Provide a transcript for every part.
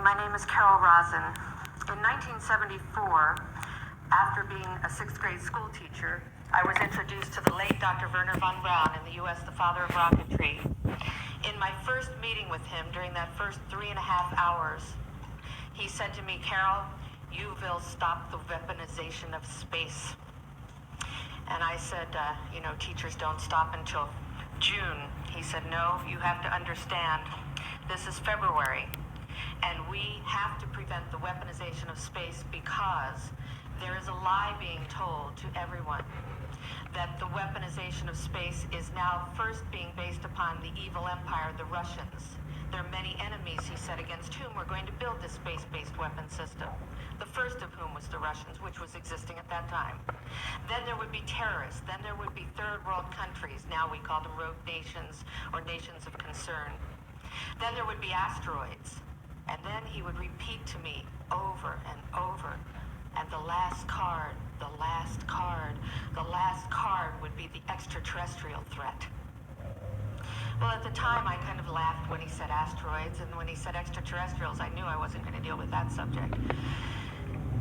My name is Carol Rosen. In 1974, after being a sixth grade school teacher, I was introduced to the late Dr. Wernher von Braun, in the U.S., the father of rocketry. In my first meeting with him, during that first 3.5 hours, he said to me, "Carol, you will stop the weaponization of space." And I said, teachers don't stop until June. He said, "No, you have to understand, this is February, and we have to prevent the weaponization of space because there is a lie being told to everyone that the weaponization of space is now first being based upon the evil empire, the Russians. There are many enemies," he said, "against whom we're going to build this space-based weapon system. The first of whom was the Russians, which was existing at that time. Then there would be terrorists. Then there would be third world countries. Now we call them rogue nations or nations of concern. Then there would be asteroids." And then he would repeat to me over and over, "And the last card, the last card, the last card would be the extraterrestrial threat." Well, at the time, I kind of laughed when he said asteroids, and when he said extraterrestrials, I knew I wasn't going to deal with that subject.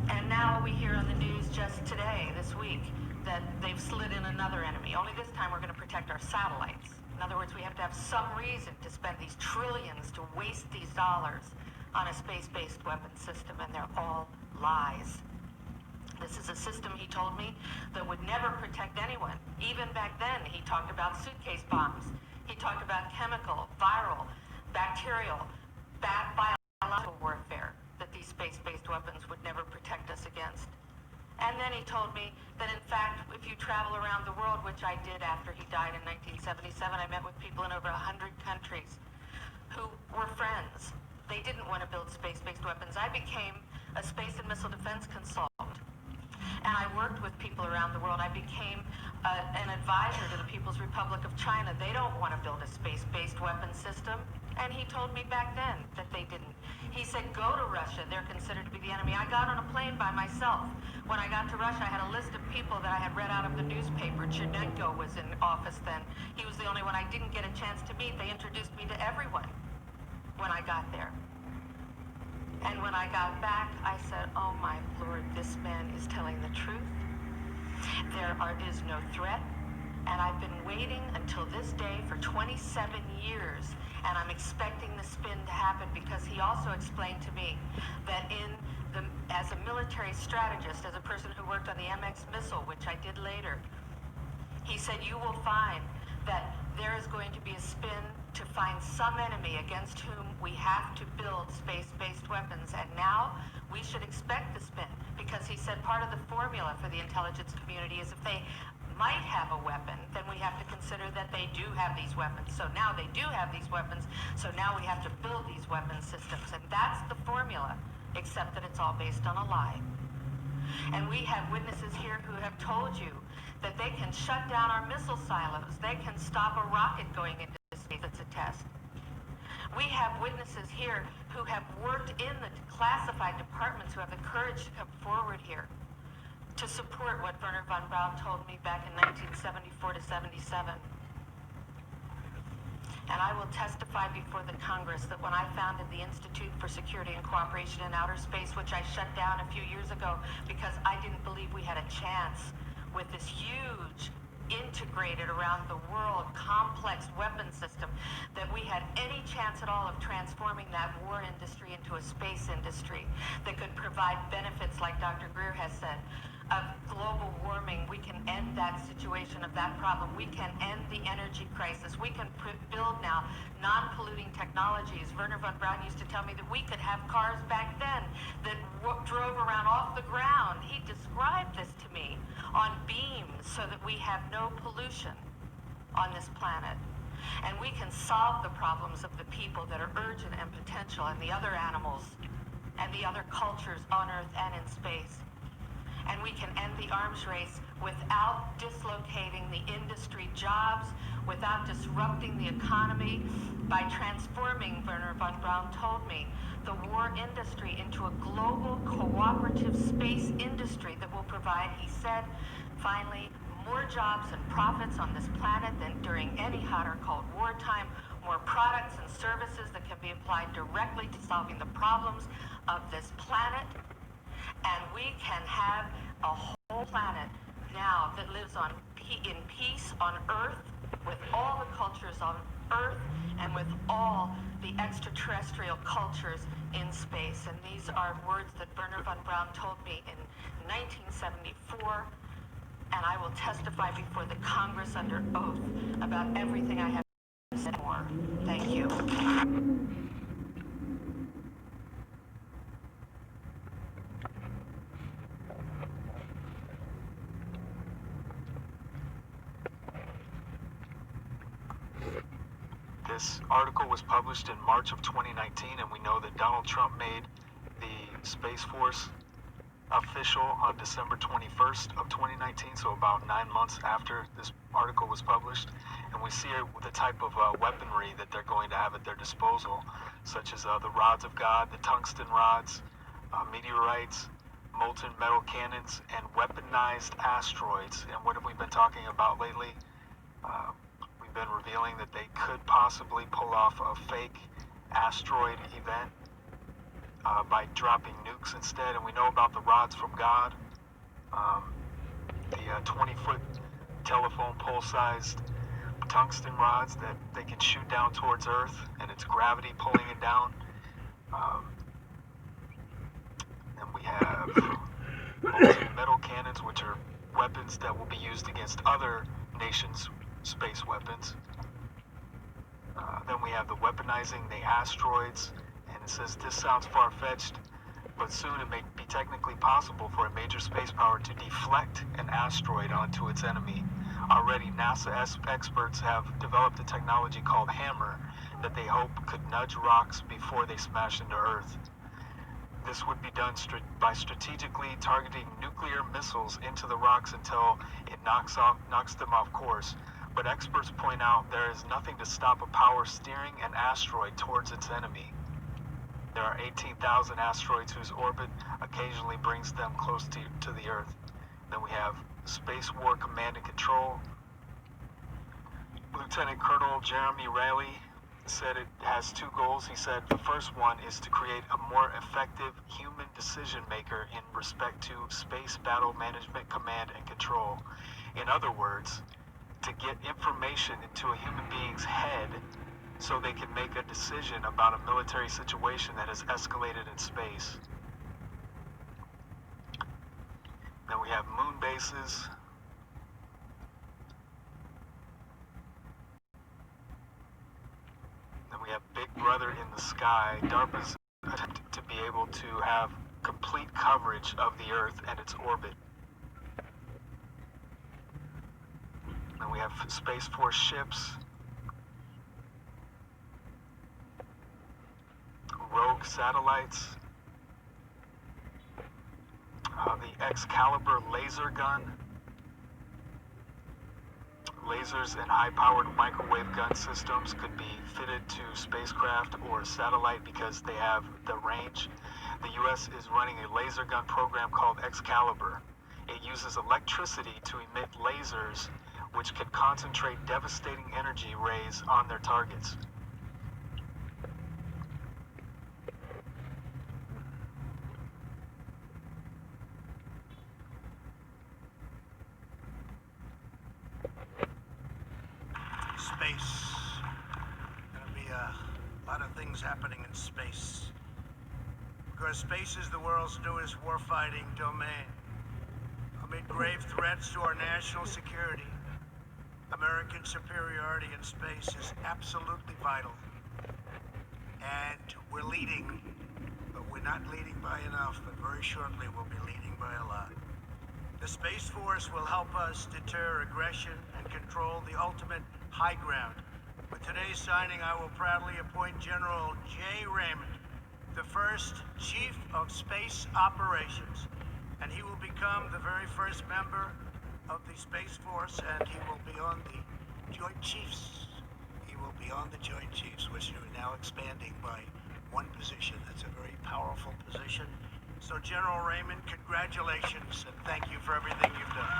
And now we hear on the news just today, this week, that they've slid in another enemy. Only this time we're going to protect our satellites. In other words, we have to have some reason to spend these trillions, to waste these dollars on a space-based weapon system, and they're all lies. This is a system, he told me, that would never protect anyone. Even back then, he talked about suitcase bombs. He talked about chemical, viral, bacterial, biological warfare, that these space-based weapons would never protect us against. And then he told me that, in fact, if you travel around the world, which I did after he died in 1977, I met with people in over 100 countries who were friends. They didn't want to build space-based weapons. I became a space and missile defense consultant. And I worked with people around the world. I became an advisor to the People's Republic of China. They don't want to build a space-based weapon system. And he told me back then that they didn't. He said, "Go to Russia. They're considered to be the enemy." I got on a plane by myself. When I got to Russia, I had a list of people that I had read out of the newspaper. Chernenko was in office then. He was the only one I didn't get a chance to meet. They introduced me to everyone when I got there. And when I got back, I said, "Oh my Lord, this man is telling the truth. There is no threat." And I've been waiting until this day for 27 years, and I'm expecting the spin to happen, because he also explained to me that as a military strategist, as a person who worked on the MX missile, which I did later, he said, "You will find that there is going to be a spin to find some enemy against whom we have to build space-based weapons." And now we should expect the spin, because he said part of the formula for the intelligence community is if they might have a weapon, then we have to consider that they do have these weapons. So now they do have these weapons, so now we have to build these weapon systems. And that's the formula, except that it's all based on a lie. And we have witnesses here who have told you that they can shut down our missile silos. They can stop a rocket going into space that's a test. We have witnesses here who have worked in the classified departments, who have the courage to come forward here to support what Wernher von Braun told me back in 1974 to 77. And I will testify before the Congress that when I founded the Institute for Security and Cooperation in Outer Space, which I shut down a few years ago because I didn't believe we had a chance with this huge, integrated around the world, complex weapon system, that we had any chance at all of transforming that war industry into a space industry that could provide benefits, like Dr. Greer has said, of global warming. We can end that situation of that problem. We can end the energy crisis. We can build now non-polluting technologies. Wernher von Braun used to tell me that we could have cars back then that drove around off the ground. He described this to me on beams so that we have no pollution on this planet. And we can solve the problems of the people that are urgent and potential, and the other animals and the other cultures on Earth and in space. And we can end the arms race without dislocating the industry jobs, without disrupting the economy, by transforming, Wernher von Braun told me, the war industry into a global cooperative space industry that will provide, he said, finally, more jobs and profits on this planet than during any hot or cold wartime, more products and services that can be applied directly to solving the problems of this planet. And we can have a whole planet now that lives in peace on Earth, with all the cultures on Earth, and with all the extraterrestrial cultures in space. And these are words that Wernher von Braun told me in 1974, and I will testify before the Congress under oath about everything I have said more. Thank you. This article was published in March of 2019, and we know that Donald Trump made the Space Force official on December 21st of 2019, so about 9 months after this article was published. And we see the type of weaponry that they're going to have at their disposal, such as the rods of God, the tungsten rods, meteorites, molten metal cannons, and weaponized asteroids. And what have we been talking about lately? We've been revealing that they could possibly pull off a fake asteroid event by dropping nukes instead. And we know about the rods from God, the 20-foot telephone pole-sized tungsten rods that they can shoot down towards Earth, and it's gravity pulling it down. And we have molten metal cannons, which are weapons that will be used against other nations' space weapons. Then we have the weaponizing the asteroids, and it says this sounds far-fetched, but soon it may be technically possible for a major space power to deflect an asteroid onto its enemy. Already, NASA experts have developed a technology called HAMMER that they hope could nudge rocks before they smash into Earth. This would be done by strategically targeting nuclear missiles into the rocks until it knocks them off course. But experts point out there is nothing to stop a power steering an asteroid towards its enemy. There are 18,000 asteroids whose orbit occasionally brings them close to the Earth. Then we have Space War Command and Control. Lieutenant Colonel Jeremy Rayleigh said it has two goals. He said the first one is to create a more effective human decision maker in respect to Space Battle Management Command and Control. In other words, to get information into a human being's head so they can make a decision about a military situation that has escalated in space. Then we have moon bases. Then we have Big Brother in the sky. DARPA's attempt to be able to have complete coverage of the Earth and its orbit. Then we have Space Force ships. Rogue satellites. The Excalibur laser gun. Lasers and high-powered microwave gun systems could be fitted to spacecraft or satellite because they have the range. The U.S. is running a laser gun program called Excalibur. It uses electricity to emit lasers which can concentrate devastating energy rays on their targets. Space. Gonna be a lot of things happening in space. Because space is the world's newest warfighting domain. Amid grave threats to our national security, American superiority in space is absolutely vital. And we're leading, but we're not leading by enough, but very shortly we'll be leading by a lot. The Space Force will help us deter aggression and control the ultimate high ground. With today's signing, I will proudly appoint General Jay Raymond, the first Chief of Space Operations, and he will become the very first member of the Space Force, and he will be on the Joint Chiefs. He will be on the Joint Chiefs, which are now expanding by one position. That's a very powerful position. So General Raymond, congratulations, and thank you for everything you've done.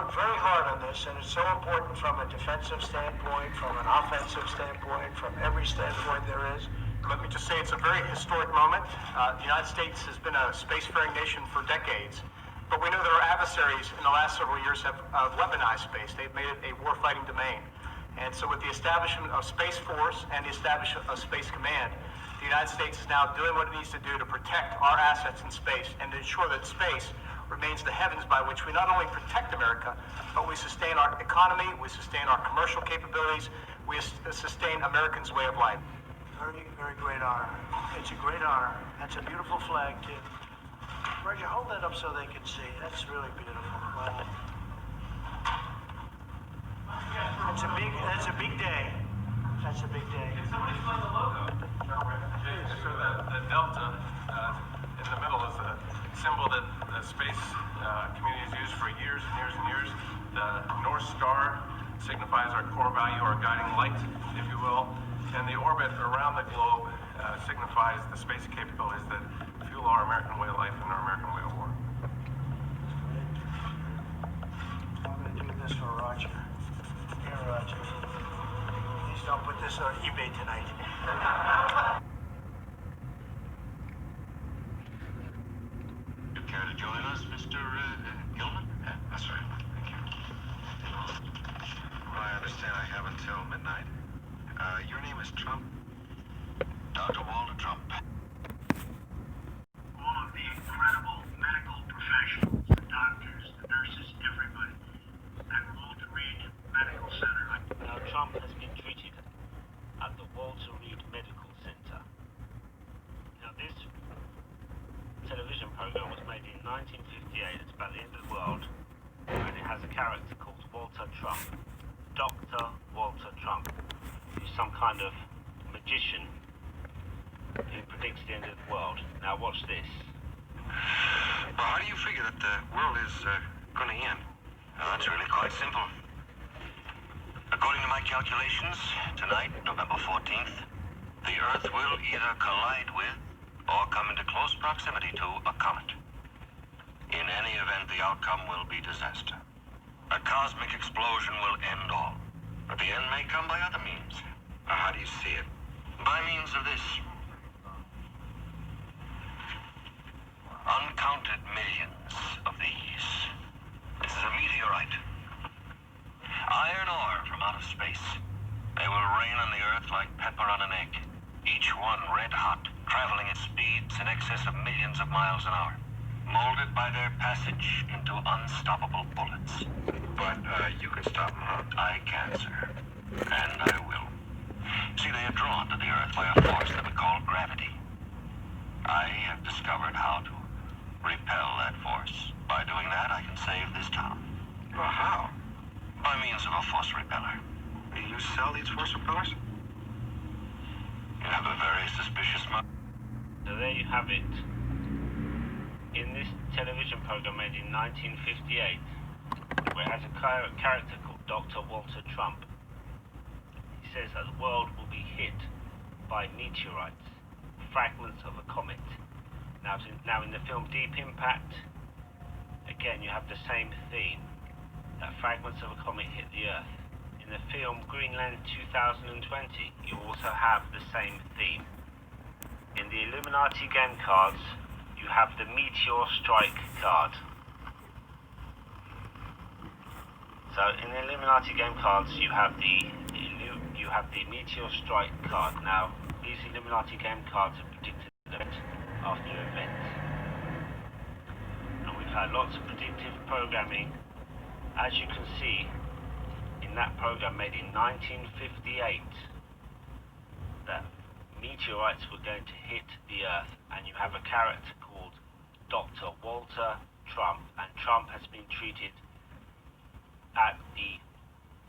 worked very hard on this, and it's so important from a defensive standpoint, from an offensive standpoint, from every standpoint there is. Let me just say it's a very historic moment. The United States has been a spacefaring nation for decades, but we know that our adversaries in the last several years have weaponized space. They've made it a war-fighting domain. And so with the establishment of Space Force and the establishment of Space Command, the United States is now doing what it needs to do to protect our assets in space and to ensure that space remains the heavens by which we not only protect America, but we sustain our economy, we sustain our commercial capabilities, we sustain Americans' way of life. Very, very great honor. It's a great honor. That's a beautiful flag, kid. Roger, hold that up so they can see. That's really beautiful. Wow. That's a big day. That's a big day. Can somebody find the logo? So the delta in the middle is a symbol that the space community has used for years and years and years. The North Star signifies our core value, our guiding light, if you will. And the orbit around the globe signifies the space capabilities that fuel our American way of life and our American way of war. I'm going to do this for Roger. Here, Roger. Please don't put this on eBay tonight. You care to join us, Mr. Gilman? Yeah, that's right. Thank you. Well, I understand I have until midnight. Your name is Trump? Dr. Walter Trump. All of the incredible medical professionals, the doctors, the nurses, everybody, at Walter Reed Medical Center. Now, Trump has been treated at the Walter Reed Medical Center. Now, this television program was made in 1958. It's about the end of the world, and it has a character called Walter Trump. Dr. Walter Trump, who's some kind of magician who predicts the end of the world. Now, watch this. Well, how do you figure that the world is going to end? Well, that's really quite simple. According to my calculations, tonight, November 14th, the Earth will either collide with or come into close proximity to a comet. In any event, the outcome will be disaster. A cosmic explosion will end all. But the end may come by other means. How do you see it? By means of this. Uncounted millions of these. This is a meteorite. Iron ore from out of space. They will rain on the Earth like pepper on an egg. Each one red hot, traveling at speeds in excess of millions of miles an hour. Molded by their passage into unstoppable bullets. But, you can stop them, huh? I can, sir. And I will. See, they are drawn to the Earth by a force that we call gravity. I have discovered how to repel that force. By doing that, I can save this town. Well, how? By means of a force repeller. Do you sell these force repellers? You have a very suspicious mind. So there you have it. In this television program made in 1958, where it has a character called Dr. Walter Trump, he says that the world will be hit by meteorites, fragments of a comet. Now in the film Deep Impact, again you have the same theme, that fragments of a comet hit the Earth. In the film Greenland 2020, you also have the same theme. In the Illuminati game cards, you have the Meteor Strike card. So in the Illuminati game cards, you have the Meteor Strike card. Now, these Illuminati game cards are predicted event after event, and we've had lots of predictive programming, as you can see in that program made in 1958, that meteorites were going to hit the Earth, and you have a character called Dr. Walter Trump, and Trump has been treated at the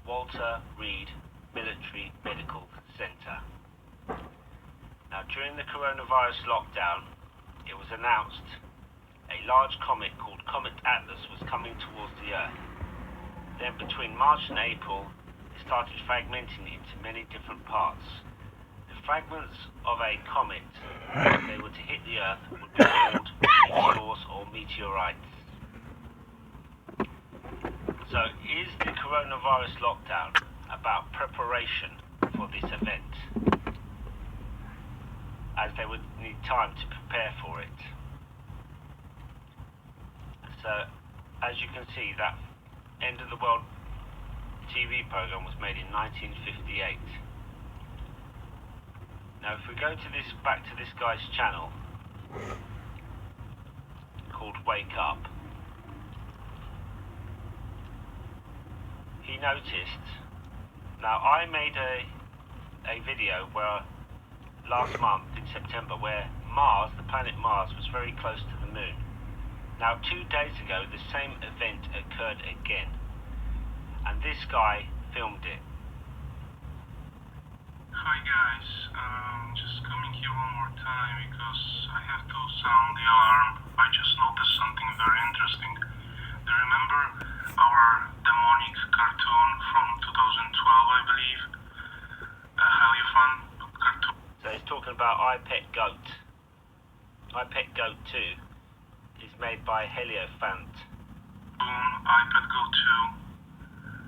Walter Reed Military Medical Center. Now, during the coronavirus lockdown, it was announced a large comet called Comet Atlas was coming towards the Earth. Then between March and April, it started fragmenting into many different parts. The fragments of a comet, if they were to hit the Earth, would be called meteors or meteorites. So is the coronavirus lockdown about preparation for this event? As they would need time to prepare for it. So, as you can see, that End of the World TV program was made in 1958. Now, if we go to this, back to this guy's channel called Wake Up, he noticed. Now, I made a video where last month in September where Mars, the planet Mars, was very close to the moon. Now 2 days ago the same event occurred again, and this guy filmed it. Hi guys, just coming here one more time because I have to sound the alarm. I just noticed something very interesting. Do you remember our demonic cartoon from 2012, I believe? Heliofan cartoon. So he's talking about I Pet Goat. I Pet Goat 2 is made by Heliofant. I Pet Goat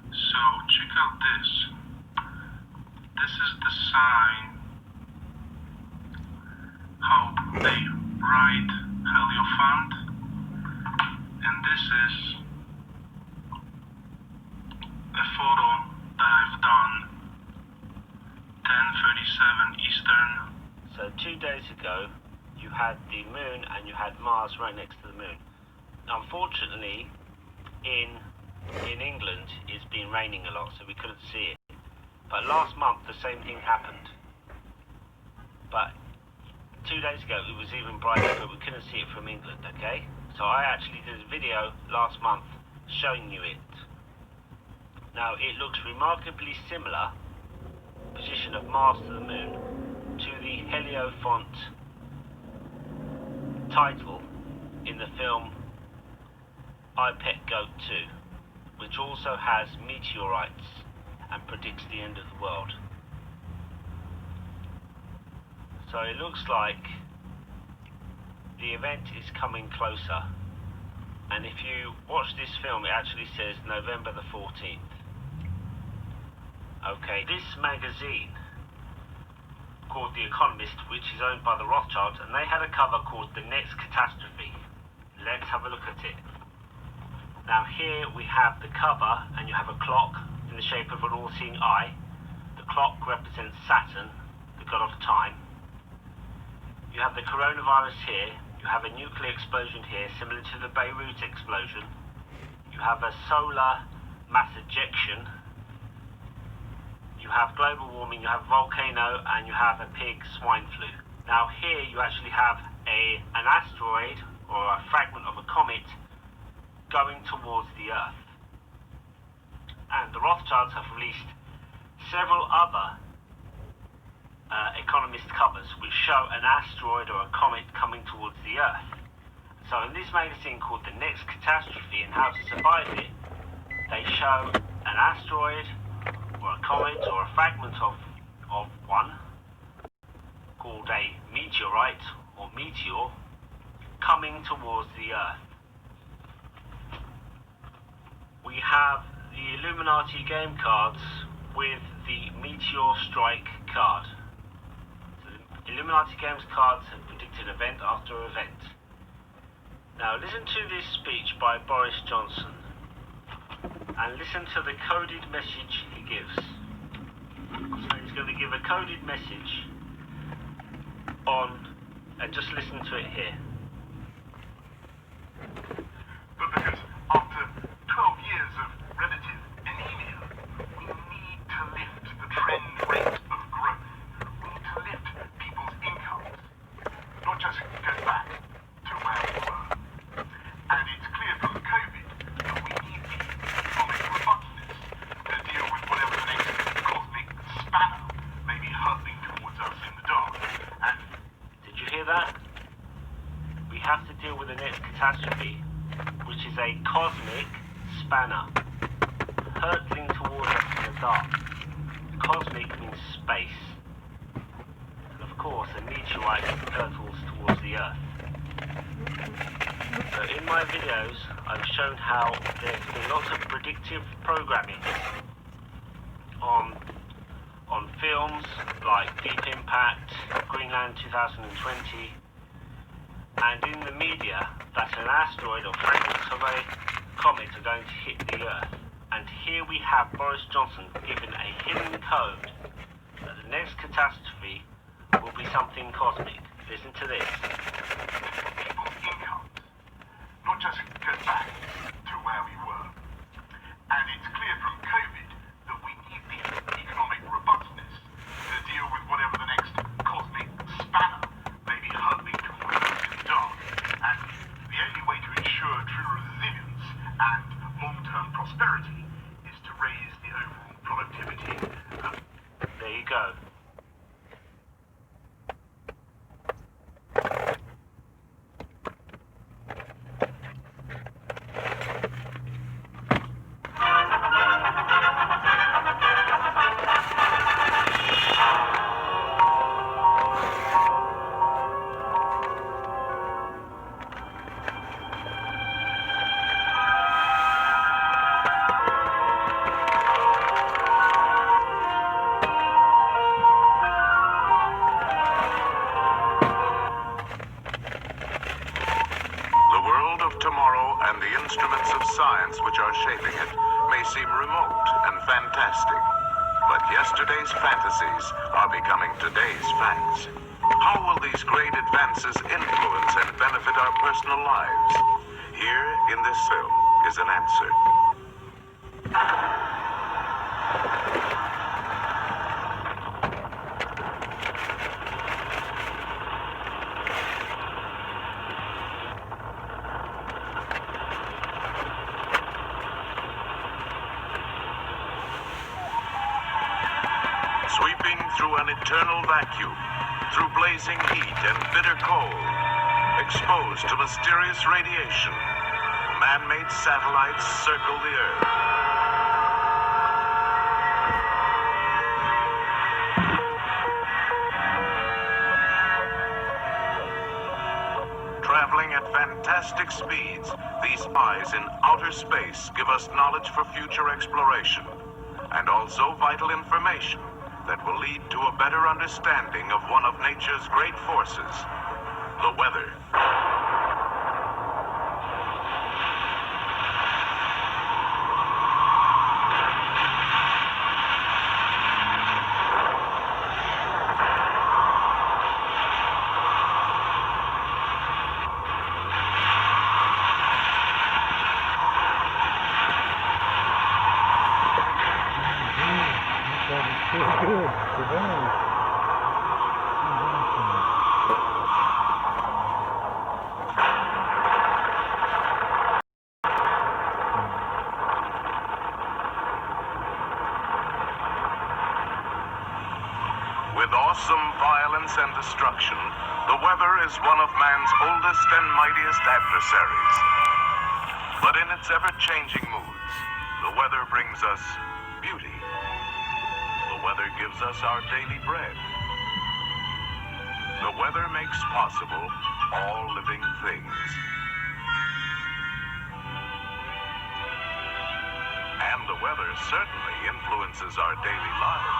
2. So check out this. This is the sign how they write Heliofant, and this is a photo that I've done 10:37 Eastern. So 2 days ago you had the moon and you had Mars right next to the moon. Unfortunately in England it's been raining a lot, so we couldn't see it. But last month the same thing happened. But 2 days ago it was even brighter, but we couldn't see it from England, okay? So I actually did a video last month showing you it. Now it looks remarkably similar, position of Mars to the moon, to the Heliofant title in the film I Pet Goat 2, which also has meteorites and predicts the end of the world. So it looks like the event is coming closer, and if you watch this film it actually says November the 14th. Okay, this magazine called The Economist, which is owned by the Rothschilds, and they had a cover called The Next Catastrophe. Let's have a look at it. Now here we have the cover, and you have a clock in the shape of an all-seeing eye. The clock represents Saturn, the god of time. You have the coronavirus here. You have a nuclear explosion here, similar to the Beirut explosion. You have a solar mass ejection. You have global warming, you have volcano, and you have a pig swine flu. Now here you actually have an asteroid or a fragment of a comet going towards the Earth. And the Rothschilds have released several other Economist covers which show an asteroid or a comet coming towards the Earth. So in this magazine called The Next Catastrophe and How to Survive It, they show an asteroid or a comet or a fragment of one called a meteorite or meteor coming towards the Earth. We have the Illuminati game cards with the Meteor Strike card. So the Illuminati games cards have predicted event after event. Now listen to this speech by Boris Johnson and listen to the coded message he gives. So he's going to give a coded message on, and just listen to it here. But because after 12 years of relative anemia, we need to lift the trend rate of growth. We need to lift people's incomes, not just go back to where we were. And it's clear from COVID that we need the economic robustness to deal with whatever the next cosmic spanner may be hurtling towards us in the dark. And did you hear that? We have to deal with the next catastrophe, which is a cosmic spanner hurtling towards us in the dark. Cosmic means space. And of course, a meteorite hurtles towards the Earth. So in my videos, I've shown how there's been lots of predictive programming on films like Deep Impact, Greenland 2020, and in the media that an asteroid or fragments of a comet are going to hit the Earth. And here we have Boris Johnson given a hidden code that the next catastrophe will be something cosmic. Listen to this. People's incomes, not just go back to where we were. And it's clear from COVID that we need the economic robustness to deal with whatever the next cosmic spanner may be hurtling towards us in the dark. And the only way to ensure true resilience and long-term prosperity is to raise the overall productivity. There you go. Science which are shaping it may seem remote and fantastic, but yesterday's fantasies are becoming today's facts. How will these great advances influence and benefit our personal lives? Here in this film is an answer. Sweeping through an eternal vacuum, through blazing heat and bitter cold, exposed to mysterious radiation, man-made satellites circle the Earth. Traveling at fantastic speeds, these eyes in outer space give us knowledge for future exploration, and also vital information that will lead to a better understanding of one of nature's great forces, the weather. With awesome violence and destruction, the weather is one of man's oldest and mightiest adversaries. But in its ever-changing moods, the weather brings us beauty. The weather gives us our daily bread. The weather makes possible all living things. And the weather certainly influences our daily lives.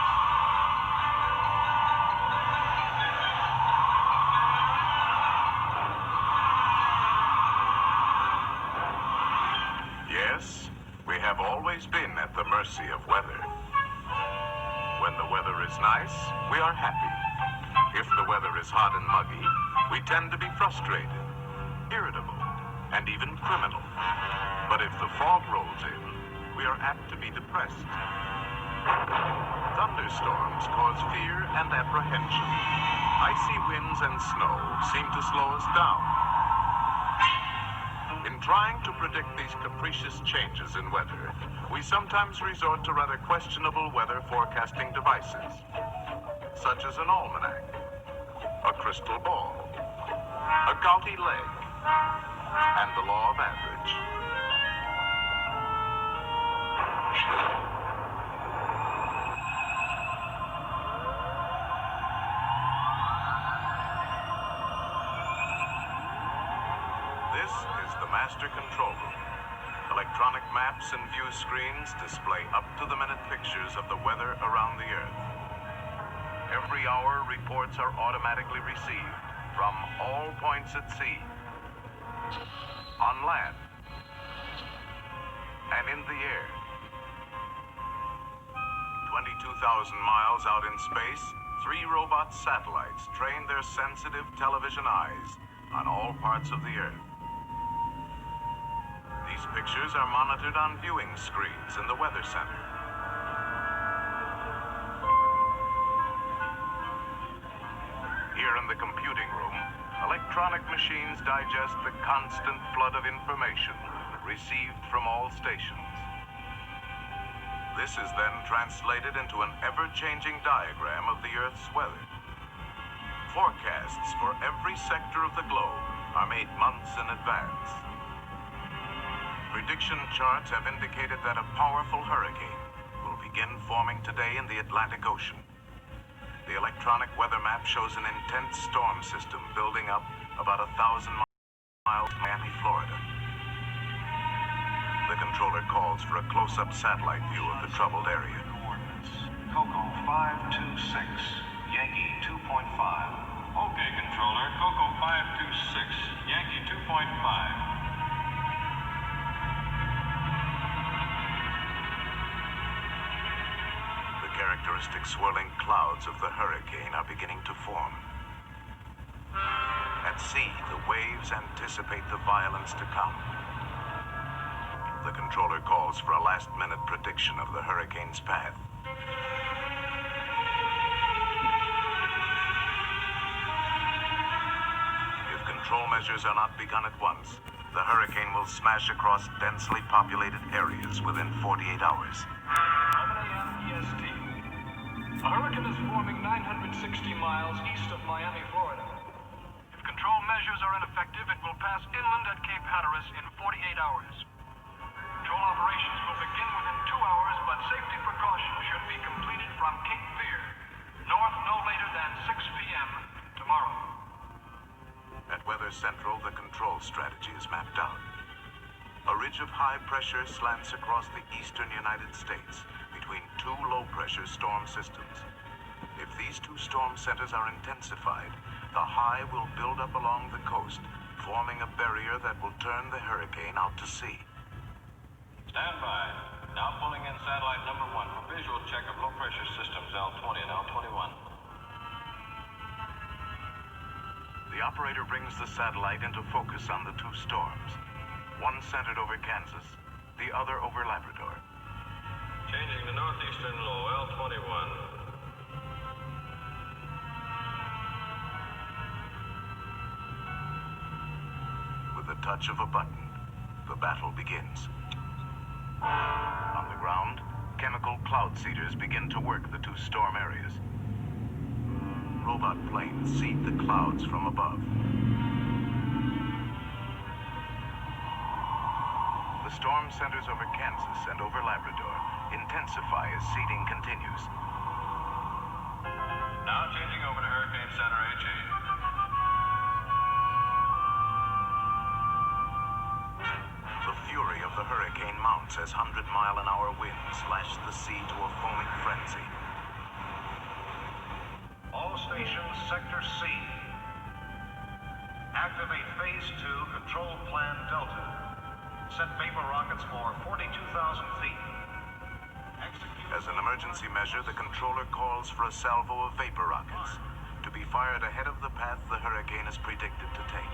Yes, we have always been at the mercy of weather. When the weather is nice, we are happy. If the weather is hot and muggy, we tend to be frustrated, irritable, and even criminal. But if the fog rolls in, we are apt to be depressed. Thunderstorms cause fear and apprehension. Icy winds and snow seem to slow us down. In trying to predict these capricious changes in weather, we sometimes resort to rather questionable weather forecasting devices, such as an almanac, a crystal ball, a gouty leg, and the law of average. This is the master control room. Electronic maps and view screens display up-to-the-minute pictures of the weather around the Earth. Every hour, reports are automatically received from all points at sea, on land, and in the air. 22,000 miles out in space, 3 robot satellites train their sensitive television eyes on all parts of the Earth. These pictures are monitored on viewing screens in the Weather Center. Here in the computing room, electronic machines digest the constant flood of information received from all stations. This is then translated into an ever-changing diagram of the Earth's weather. Forecasts for every sector of the globe are made months in advance. Prediction charts have indicated that a powerful hurricane will begin forming today in the Atlantic Ocean. The electronic weather map shows an intense storm system building up about 1,000 miles from Miami, Florida. The controller calls for a close-up satellite view of the troubled area. Coordinates. Coco 526, Yankee 2.5. Okay, controller. Coco 526, Yankee 2.5. The characteristic swirling clouds of the hurricane are beginning to form. At sea, the waves anticipate the violence to come. The controller calls for a last-minute prediction of the hurricane's path. If control measures are not begun at once, the hurricane will smash across densely populated areas within 48 hours. 11 a.m. EST. A hurricane is forming 960 miles east of Miami, Florida. If control measures are ineffective, it will pass inland at Cape Hatteras in 48 hours. Control operations will begin within 2 hours, but safety precautions should be completed from Cape Fear, north no later than 6 p.m. tomorrow. At Weather Central, the control strategy is mapped out. A ridge of high pressure slants across the eastern United States between 2 low-pressure storm systems. If these 2 storm centers are intensified, the high will build up along the coast, forming a barrier that will turn the hurricane out to sea. Stand by. Now pulling in satellite number 1 for visual check of low-pressure systems L20 and L21. The operator brings the satellite into focus on the 2 storms. One centered over Kansas, the other over Labrador. Changing to northeastern low, L21. With the touch of a button, the battle begins. On the ground, chemical cloud seeders begin to work the 2 storm areas. Robot planes seed the clouds from above. The storm centers over Kansas and over Labrador intensify as seeding continues. Now changing over to Hurricane Center HE. The fury of the hurricane mounts as 100-mile-an-hour winds lash the sea to a foaming frenzy. All stations, Sector C. Activate Phase 2, Control Plan Delta. Set vapor rockets for 42,000 feet. As an emergency measure, the controller calls for a salvo of vapor rockets to be fired ahead of the path the hurricane is predicted to take.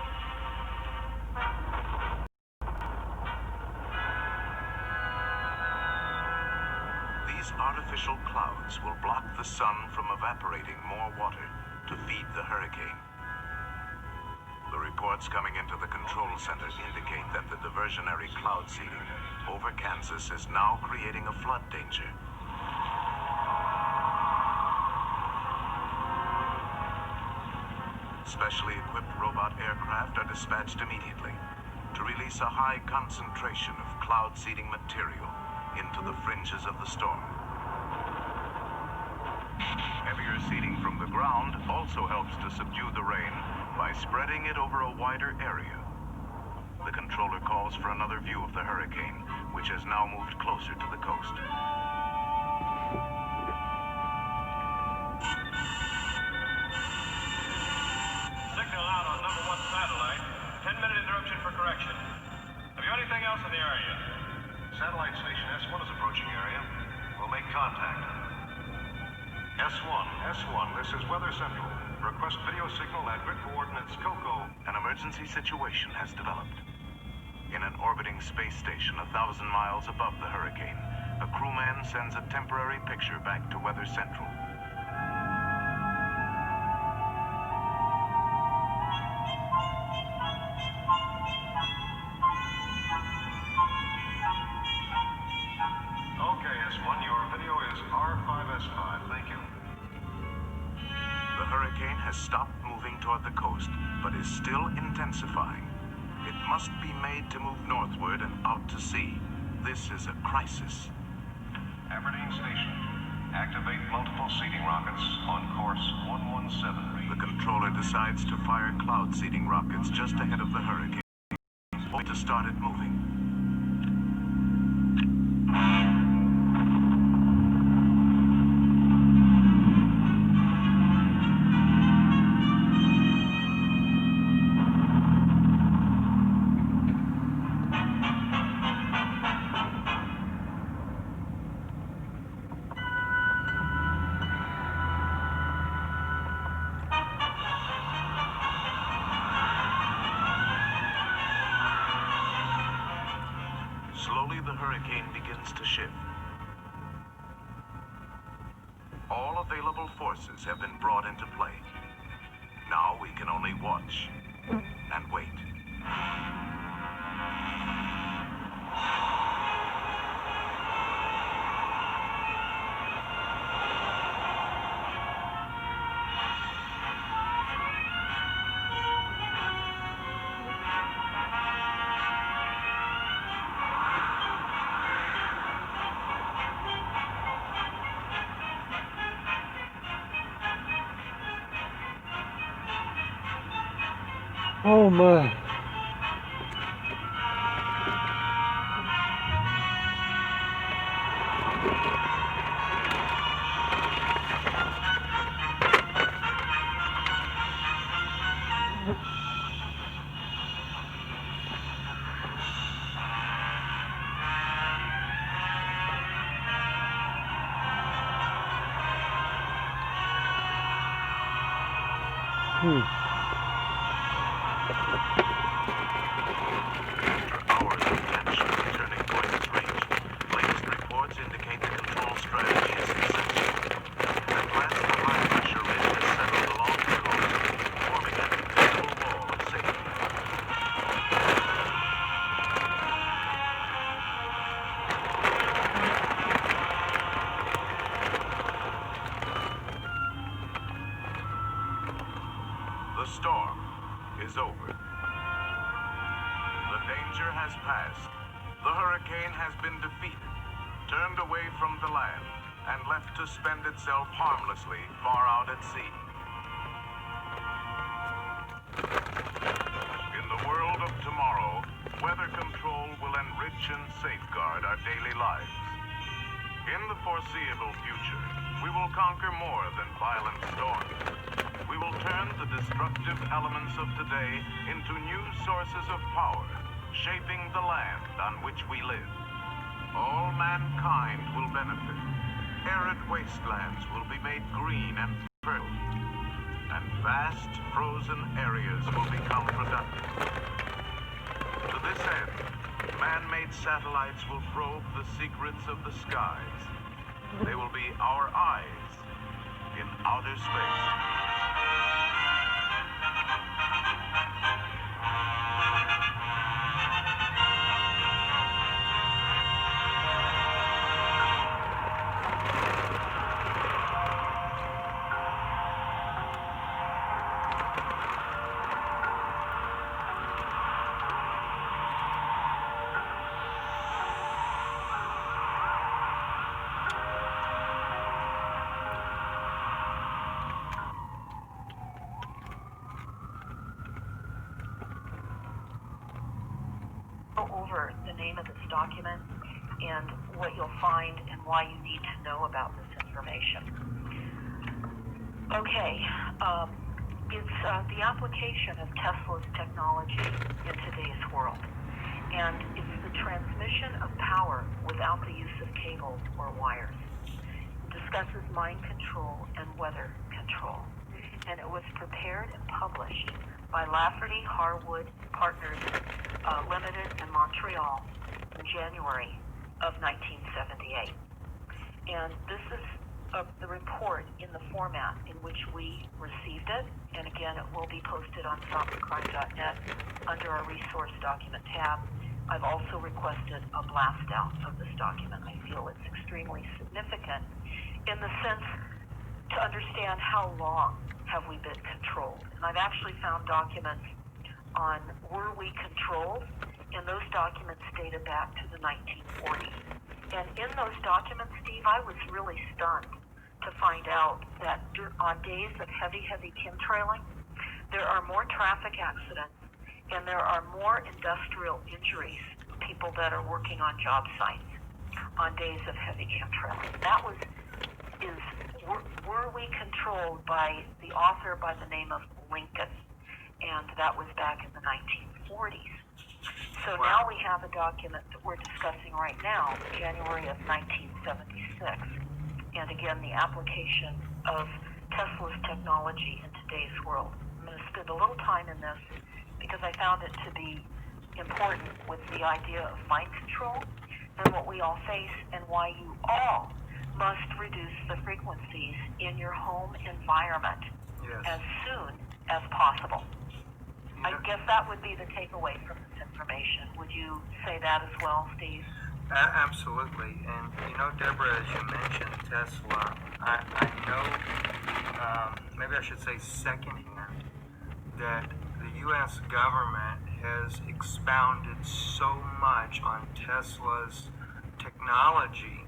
These artificial clouds will block the sun from evaporating more water to feed the hurricane. The reports coming into the control center indicate that the diversionary cloud seeding over Kansas is now creating a flood danger. Specially equipped robot aircraft are dispatched immediately to release a high concentration of cloud seeding material into the fringes of the storm. Heavier seeding from the ground also helps to subdue the rain by spreading it over a wider area. The controller calls for another view of the hurricane, which has now moved closer to the coast. Signal out on number 1 satellite. 10-minute interruption for correction. Have you anything else in the area? Satellite station S1 is approaching area. We'll make contact. S1, this is Weather Central. Request video signal at grid coordinates Coco. An emergency situation has developed. In an orbiting space station 1,000 miles above the hurricane, a crewman sends a temporary picture back to Weather Central. Okay, S1, your video is R5S5. Thank you. The hurricane has stopped moving toward the coast, but is still intensifying. It must be made to move northward and out to sea. This is a crisis. Aberdeen Station. Activate multiple seeding rockets on course 117. The controller decides to fire cloud seeding rockets just ahead of the hurricane, to start it moving. Slowly, the hurricane begins to shift. All available forces have been brought into play. Now we can only watch and wait. Oh my. Hours of tension, turning point is reached. Latest reports indicate the control strategy is successful. At last, the high pressure ridge has settled along the coast, forming an invisible wall of safety. The storm is over. The danger has passed. The hurricane has been defeated, turned away from the land, and left to spend itself harmlessly far out at sea. In the world of tomorrow, weather control will enrich and safeguard our daily lives. In the foreseeable future, we will conquer more than violent storms. We will turn the destructive elements of today into new sources of power, shaping the land on which we live. All mankind will benefit. Arid wastelands will be made green and fertile, and vast frozen areas will become productive. To this end, man-made satellites will probe the secrets of the skies. They will be our eyes in outer space. go over the name of this document and what you'll find and why you need to know about this information. Okay, it's the application of Tesla's technology in today's world. And it's the transmission of power without the use of cables or wires. It discusses mind control and weather control. And it was prepared and published by Lafferty Harwood Partners Limited in Montreal in January of 1978. And this is the report in the format in which we received it. And again, it will be posted on stopthecrime.net under our resource document tab. I've also requested a blast out of this document. I feel it's extremely significant in the sense to understand how long have we been controlled. And I've actually found documents on were we controlled, and those documents dated back to the 1940s. And in those documents, Steve, I was really stunned to find out that on days of heavy chemtrailing, there are more traffic accidents and there are more industrial injuries, people that are working on job sites on days of heavy chemtrailing. That were we controlled by the author by the name of Lincoln, and that was back in the 1940s. So now we have a document that we're discussing right now, January of 1976. And again, the application of Tesla's technology in today's world. I'm going to spend a little time in this because I found it to be important with the idea of mind control and what we all face and why you all must reduce the frequencies in your home environment as soon as possible. I guess that would be the takeaway from this information. Would you say that as well, Steve? Absolutely. And, you know, Deborah, as you mentioned Tesla, I know, maybe I should say secondhand, that the U.S. government has expounded so much on Tesla's technology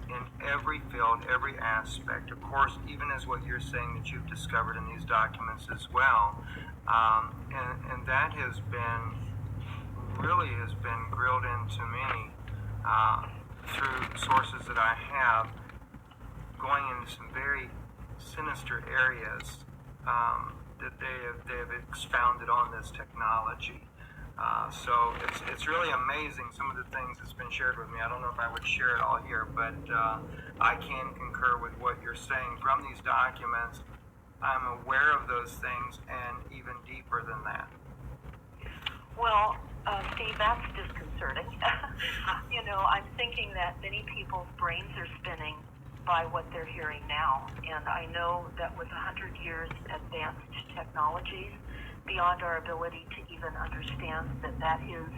in every field, every aspect. Of course, even as what you're saying that you've discovered in these documents as well. And that has been grilled into me through sources that I have, going into some very sinister areas that they have expounded on this technology. So it's really amazing some of the things that's been shared with me. I don't know if I would share it all here, but I can concur with what you're saying from these documents. I'm aware of those things and even deeper than that. Well, Steve, that's disconcerting. You know, I'm thinking that many people's brains are spinning by what they're hearing now. And I know that with 100 years advanced technologies, beyond our ability to even understand that is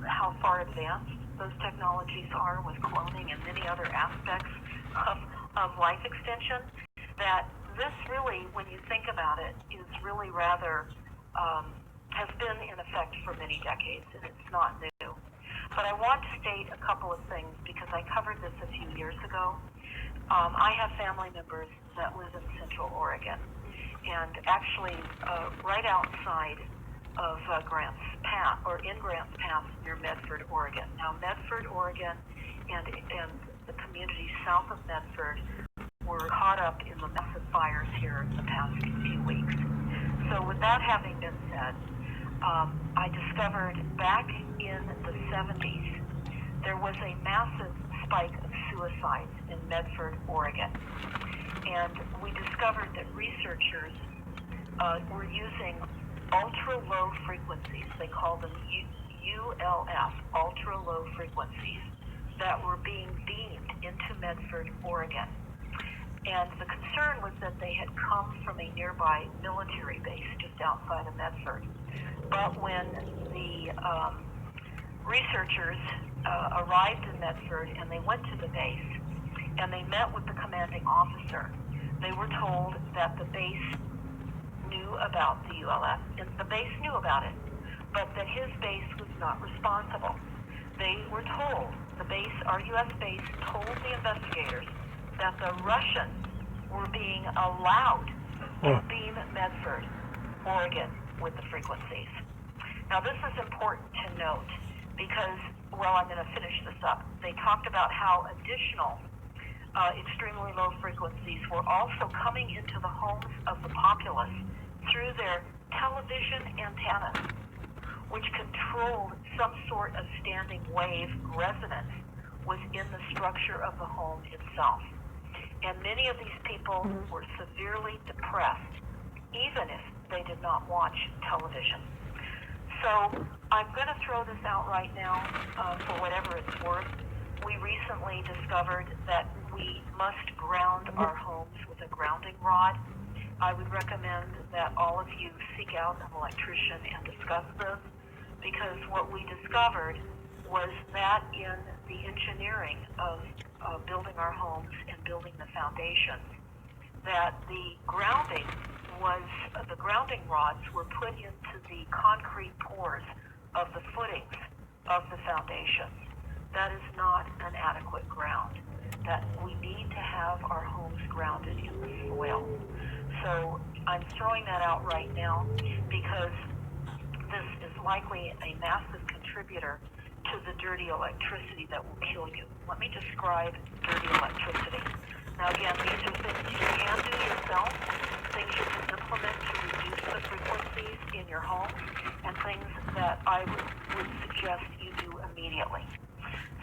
how far advanced those technologies are with cloning and many other aspects of life extension, that this really, when you think about it, is really rather, has been in effect for many decades, and it's not new. But I want to state a couple of things because I covered this a few years ago. I have family members that live in Central Oregon, and actually right outside of Grants Pass, or in Grants Pass near Medford, Oregon. Now, Medford, Oregon, and the communities south of Medford were caught up in the massive fires here in the past few weeks. So with that having been said, I discovered back in the 70s, there was a massive spike of suicides in Medford, Oregon. And we discovered that researchers were using ultra-low frequencies. They call them ULF, ultra-low frequencies, that were being beamed into Medford, Oregon. And the concern was that they had come from a nearby military base just outside of Medford. But when the researchers arrived in Medford and they went to the base and they met with the commanding officer, they were told that the base knew about the ULF, and the base knew about it, but that his base was not responsible. They were told, the base, our U.S. base, told the investigators that the Russians were being allowed to beam Medford, Oregon, with the frequencies. Now, this is important to note because, well, I'm going to finish this up. They talked about how additional extremely low frequencies were also coming into the homes of the populace through their television antennas, which controlled some sort of standing wave resonance within the structure of the home itself. And many of these people were severely depressed, even if they did not watch television. So I'm going to throw this out right now for whatever it's worth. We recently discovered that we must ground our homes with a grounding rod. I would recommend that all of you seek out an electrician and discuss this, because what we discovered was that in the engineering of building our homes and building the foundations, that the grounding rods were put into the concrete pores of the footings of the foundations. That is not an adequate ground. That we need to have our homes grounded in the soil. So I'm throwing that out right now because this is likely a massive contributor to the dirty electricity that will kill you. Let me describe dirty electricity. Now again, these are things you can do yourself, things you can implement to reduce the frequencies in your home, and things that I would suggest you do immediately.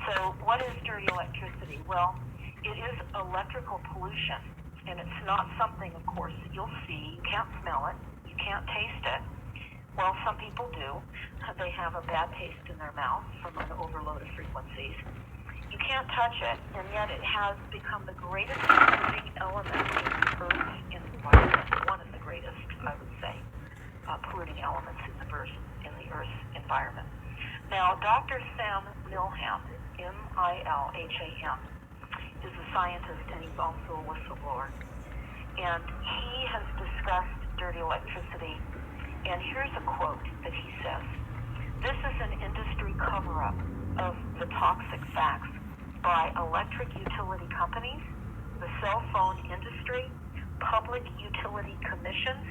So what is dirty electricity? Well, it is electrical pollution, and it's not something, of course, that you'll see. You can't smell it. You can't taste it. Well, some people do. They have a bad taste in their mouth from an overload of frequencies. You can't touch it, and yet it has become the greatest polluting element in the Earth's environment. One of the greatest, I would say, polluting elements in the Earth's environment. Now, Dr. Sam Milham, M-I-L-H-A-M, is a scientist, and he's also a whistleblower. And he has discussed dirty electricity, and here's a quote that he says: "This is an industry cover-up of the toxic facts by electric utility companies, the cell phone industry, public utility commissions,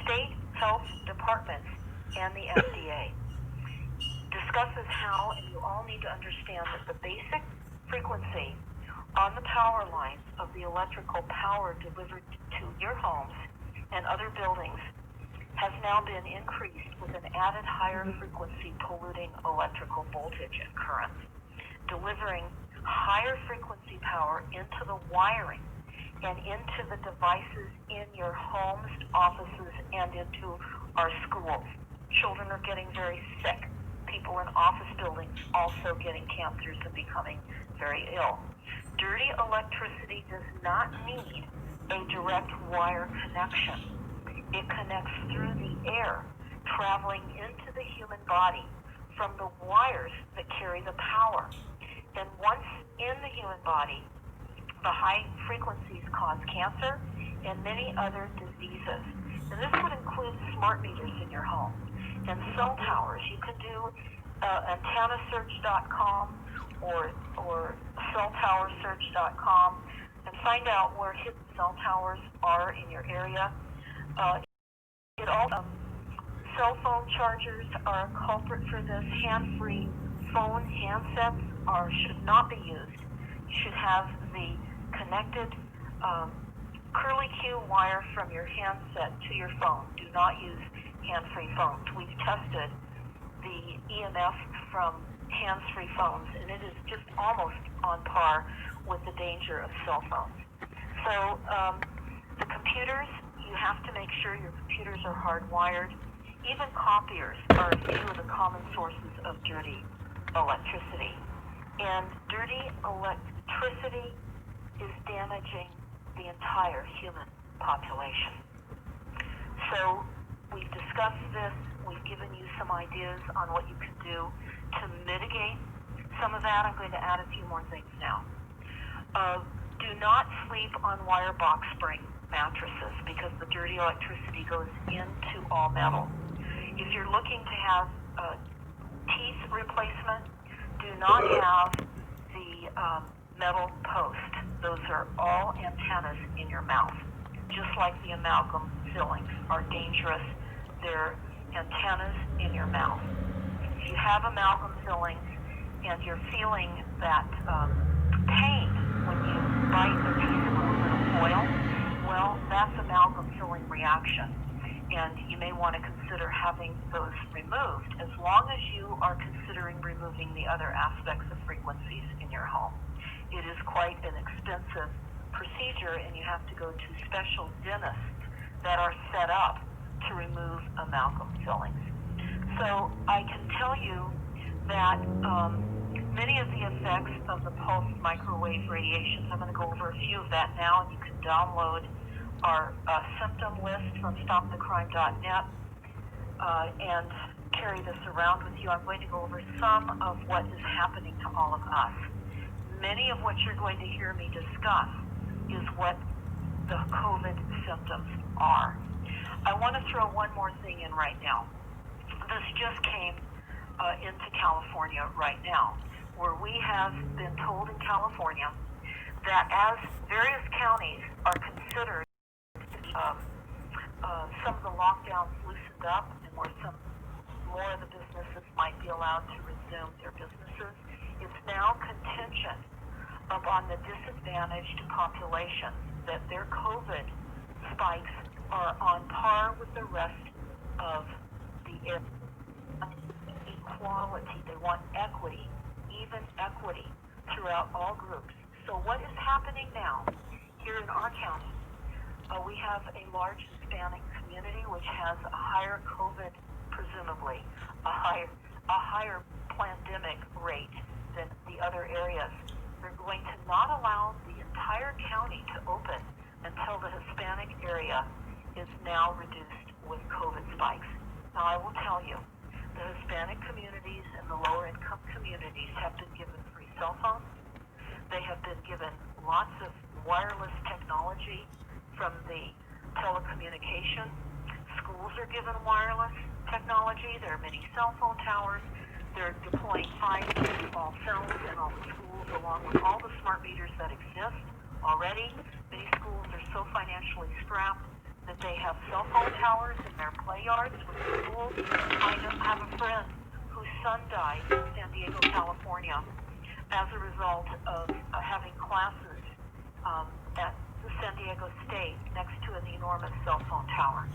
state health departments, and the FDA. Discusses how, and you all need to understand that the basic frequency on the power lines of the electrical power delivered to your homes and other buildings has now been increased with an added higher frequency polluting electrical voltage and currents, delivering higher frequency power into the wiring and into the devices in your homes, offices, and into our schools. Children are getting very sick. People in office buildings also getting cancers and becoming very ill. Dirty electricity does not need a direct wire connection. It connects through the air, traveling into the human body from the wires that carry the power. And once in the human body, the high frequencies cause cancer and many other diseases. And this would include smart meters in your home and cell towers. You can do antennasearch.com or celltowersearch.com and find out where hidden cell towers are in your area. Cell phone chargers are a culprit for this. Hand-free phone handsets should not be used. You should have the connected curly Q wire from your handset to your phone. Do not use hand-free phones. We've tested the EMF from hands-free phones, and it is just almost on par with the danger of cell phones. So the computers, you have to make sure your computers are hardwired. Even copiers are a few of the common sources of dirty electricity. And dirty electricity is damaging the entire human population. So we've discussed this. We've given you some ideas on what you can do to mitigate some of that. I'm going to add a few more things now. Do not sleep on wire box spring mattresses because the dirty electricity goes into all metal. If you're looking to have teeth replacement, do not have the metal post. Those are all antennas in your mouth. Just like the amalgam fillings are dangerous, they're antennas in your mouth. If you have amalgam fillings and you're feeling that pain when you bite a piece of aluminum foil, well, that's amalgam filling reaction. And you may want to consider having those removed as long as you are considering removing the other aspects of frequencies in your home. It is quite an expensive procedure, and you have to go to special dentists that are set up to remove amalgam fillings. So I can tell you that many of the effects of the pulsed microwave radiations, I'm going to go over a few of that now, and you can download our symptom list from stopthecrime.net and carry this around with you. I'm going to go over some of what is happening to all of us. Many of what you're going to hear me discuss is what the COVID symptoms are. I want to throw one more thing in right now. This just came into California right now, where we have been told in California that as various counties are considered some of the lockdowns loosened up and where some more of the businesses might be allowed to resume their businesses, it's now contingent upon the disadvantaged populations that their COVID spikes are on par with the rest of the equality. They want equity, even equity throughout all groups. So what is happening now here in our county? We have a large Hispanic community which has a higher COVID, presumably, a higher pandemic rate than the other areas. They're going to not allow the entire county to open until the Hispanic area is now reduced with COVID spikes. Now, I will tell you, the Hispanic communities and the lower income communities have been given free cell phones. They have been given lots of wireless technology from the telecommunication. Schools are given wireless technology. There are many cell phone towers. They're deploying 5G to all cells in all the schools, along with all the smart meters that exist already. Many schools are so financially strapped that they have cell phone towers in their play yards with the schools. I have a friend whose son died in San Diego, California, as a result of having classes at the San Diego State next to an enormous cell phone tower.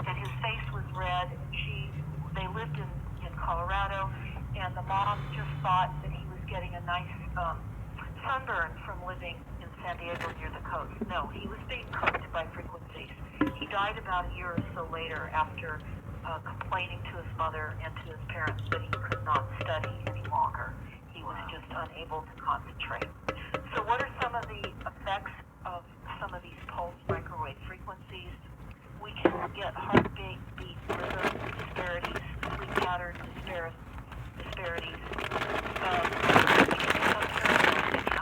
And his face was red, and they lived in Colorado, and the mom just thought that he was getting a nice sunburn from living in San Diego near the coast. No, he was being cooked by frequencies. He died about a year or so later after complaining to his mother and to his parents that he could not study any longer. He was just unable to concentrate. So what are some of the effects of some of these pulsed microwave frequencies? We can get heartbeat, beat, rhythm disparities, sleep pattern disparities,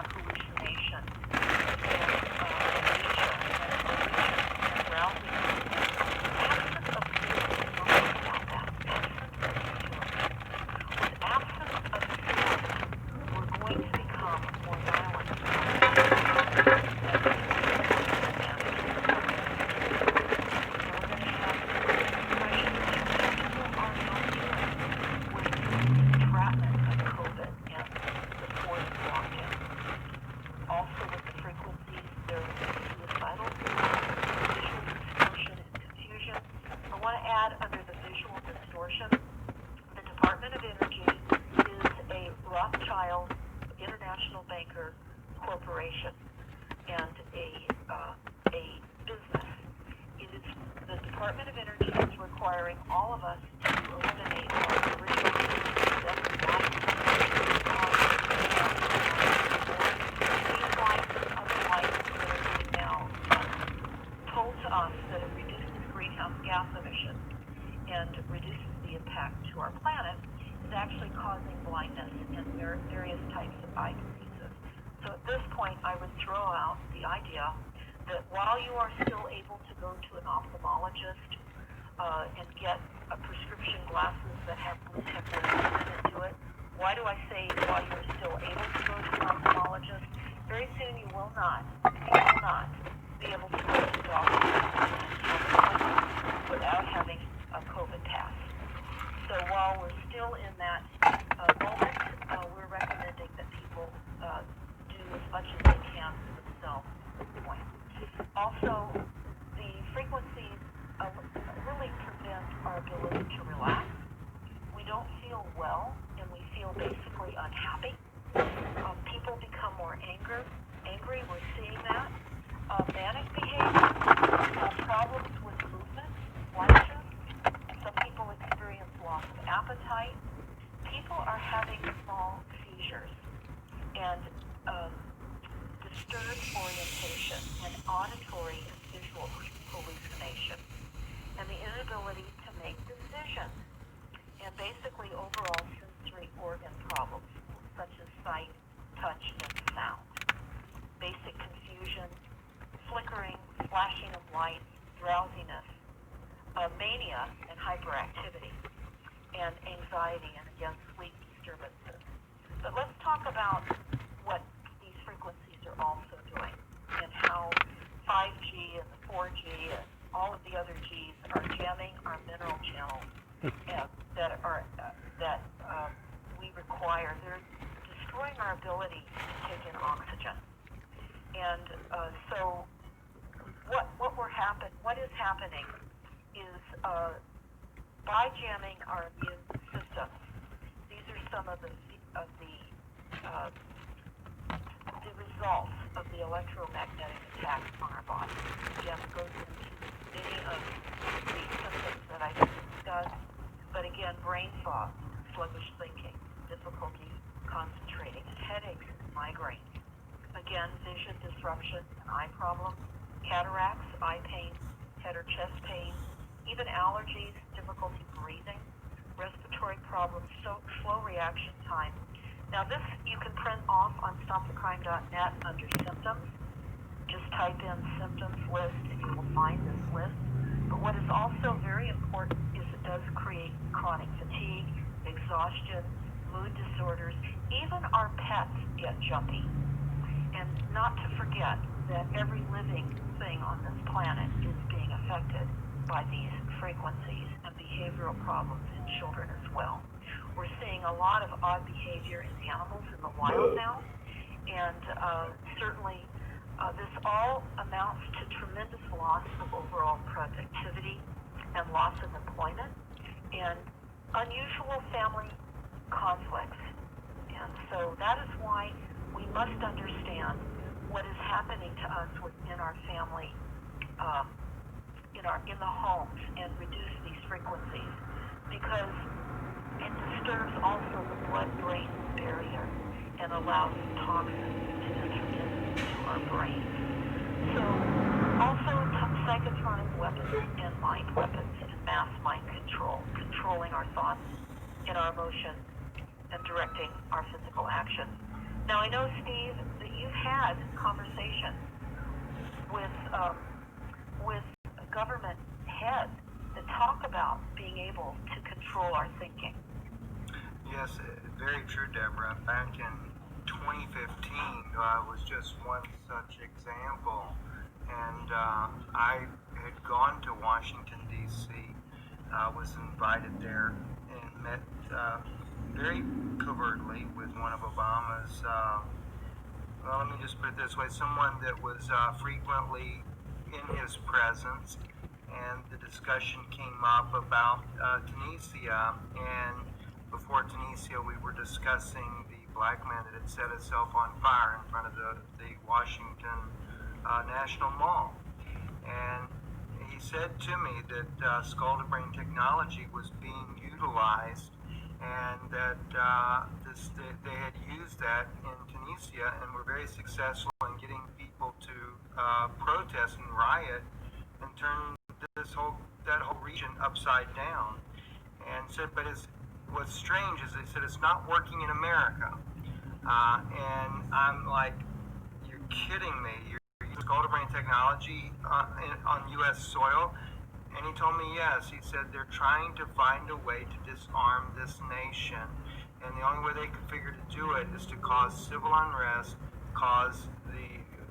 hallucination, and drowsiness. Absence of feeling, with absence of feeling, we're going to become more violent. The Department of Energy is a Rothschild International Banker corporation and a business. It is the Department of Energy is requiring all of us to eliminate our original told to us that it reduces greenhouse gas emissions and reduces the impact to our planet, is actually causing blindness and various types of eye diseases. So at this point, I would throw out the idea that while you are still able to go to an ophthalmologist and get a prescription glasses that have blue tech into it, why do I say while you're still able to go to an ophthalmologist? Very soon you will not be able to go to the doctor without having a COVID pass. So while we're still still in that moment. We're recommending that people do as much as they can for themselves at this point. Also, the frequencies really prevent our ability to relax. We don't feel well, and we feel basically unhappy. People become more angry. We're seeing that. Manic behavior, problems with movement, flashes. Some people experience loss of appetite. People are having small seizures and disturbed orientation and auditory and visual hallucination, and the inability to make decisions, and basically overall sensory organ problems such as sight, touch, and sound. Basic confusion, flickering, flashing of lights, drowsiness, mania and hyperactivity, and anxiety, and again, sleep disturbances. But let's talk about what these frequencies are also doing and how 5G and the 4G and all of the other Gs are jamming our mineral channels that we require. They're destroying our ability to take in oxygen. And so what is happening is by jamming our immune systems, these are some of the results of the electromagnetic attacks on our body. Again, it goes into many of the symptoms that I just discussed, but again, brain fog, sluggish thinking, difficulty concentrating, and headaches and migraines. Again, vision disruption and eye problems, cataracts, eye pain, head or chest pain, even allergies, difficulty breathing, respiratory problems, slow reaction time. Now this you can print off on stopthecrime.net under symptoms. Just type in symptoms list and you will find this list. But what is also very important is it does create chronic fatigue, exhaustion, mood disorders. Even our pets get jumpy. And not to forget that every living thing on this planet is being affected by these frequencies and behavioral problems in children as well. We're seeing a lot of odd behavior in animals in the wild now, and certainly this all amounts to tremendous loss of overall productivity and loss of employment and unusual family conflicts. And so that is why we must understand what is happening to us within our family, in the homes, and reduce these frequencies, because it disturbs also the blood-brain barrier and allows toxins to enter into our brains. So also psychotronic weapons and mind weapons and mass mind control, controlling our thoughts and our emotions and directing our physical actions. Now I know, Steve, that you've had conversations with government heads that talk about being able to control our thinking. Yes, very true, Deborah. Back in 2015 was just one such example, and I had gone to Washington, D.C., was invited there, and met very covertly with one of Obama's, well, let me just put it this way, someone that was frequently in his presence, and the discussion came up about Tunisia, and before Tunisia we were discussing the black man that had set himself on fire in front of the Washington National Mall. And he said to me that skull-to-brain technology was being utilized, and that they had used that in Tunisia and were very successful in getting people to protest and riot and turn that whole region upside down. And said, but what's strange is they said it's not working in America. And I'm like, you're kidding me. You're using skull-to-brain technology on U.S. soil? And he told me yes. He said they're trying to find a way to disarm this nation. And the only way they could figure to do it is to cause civil unrest, cause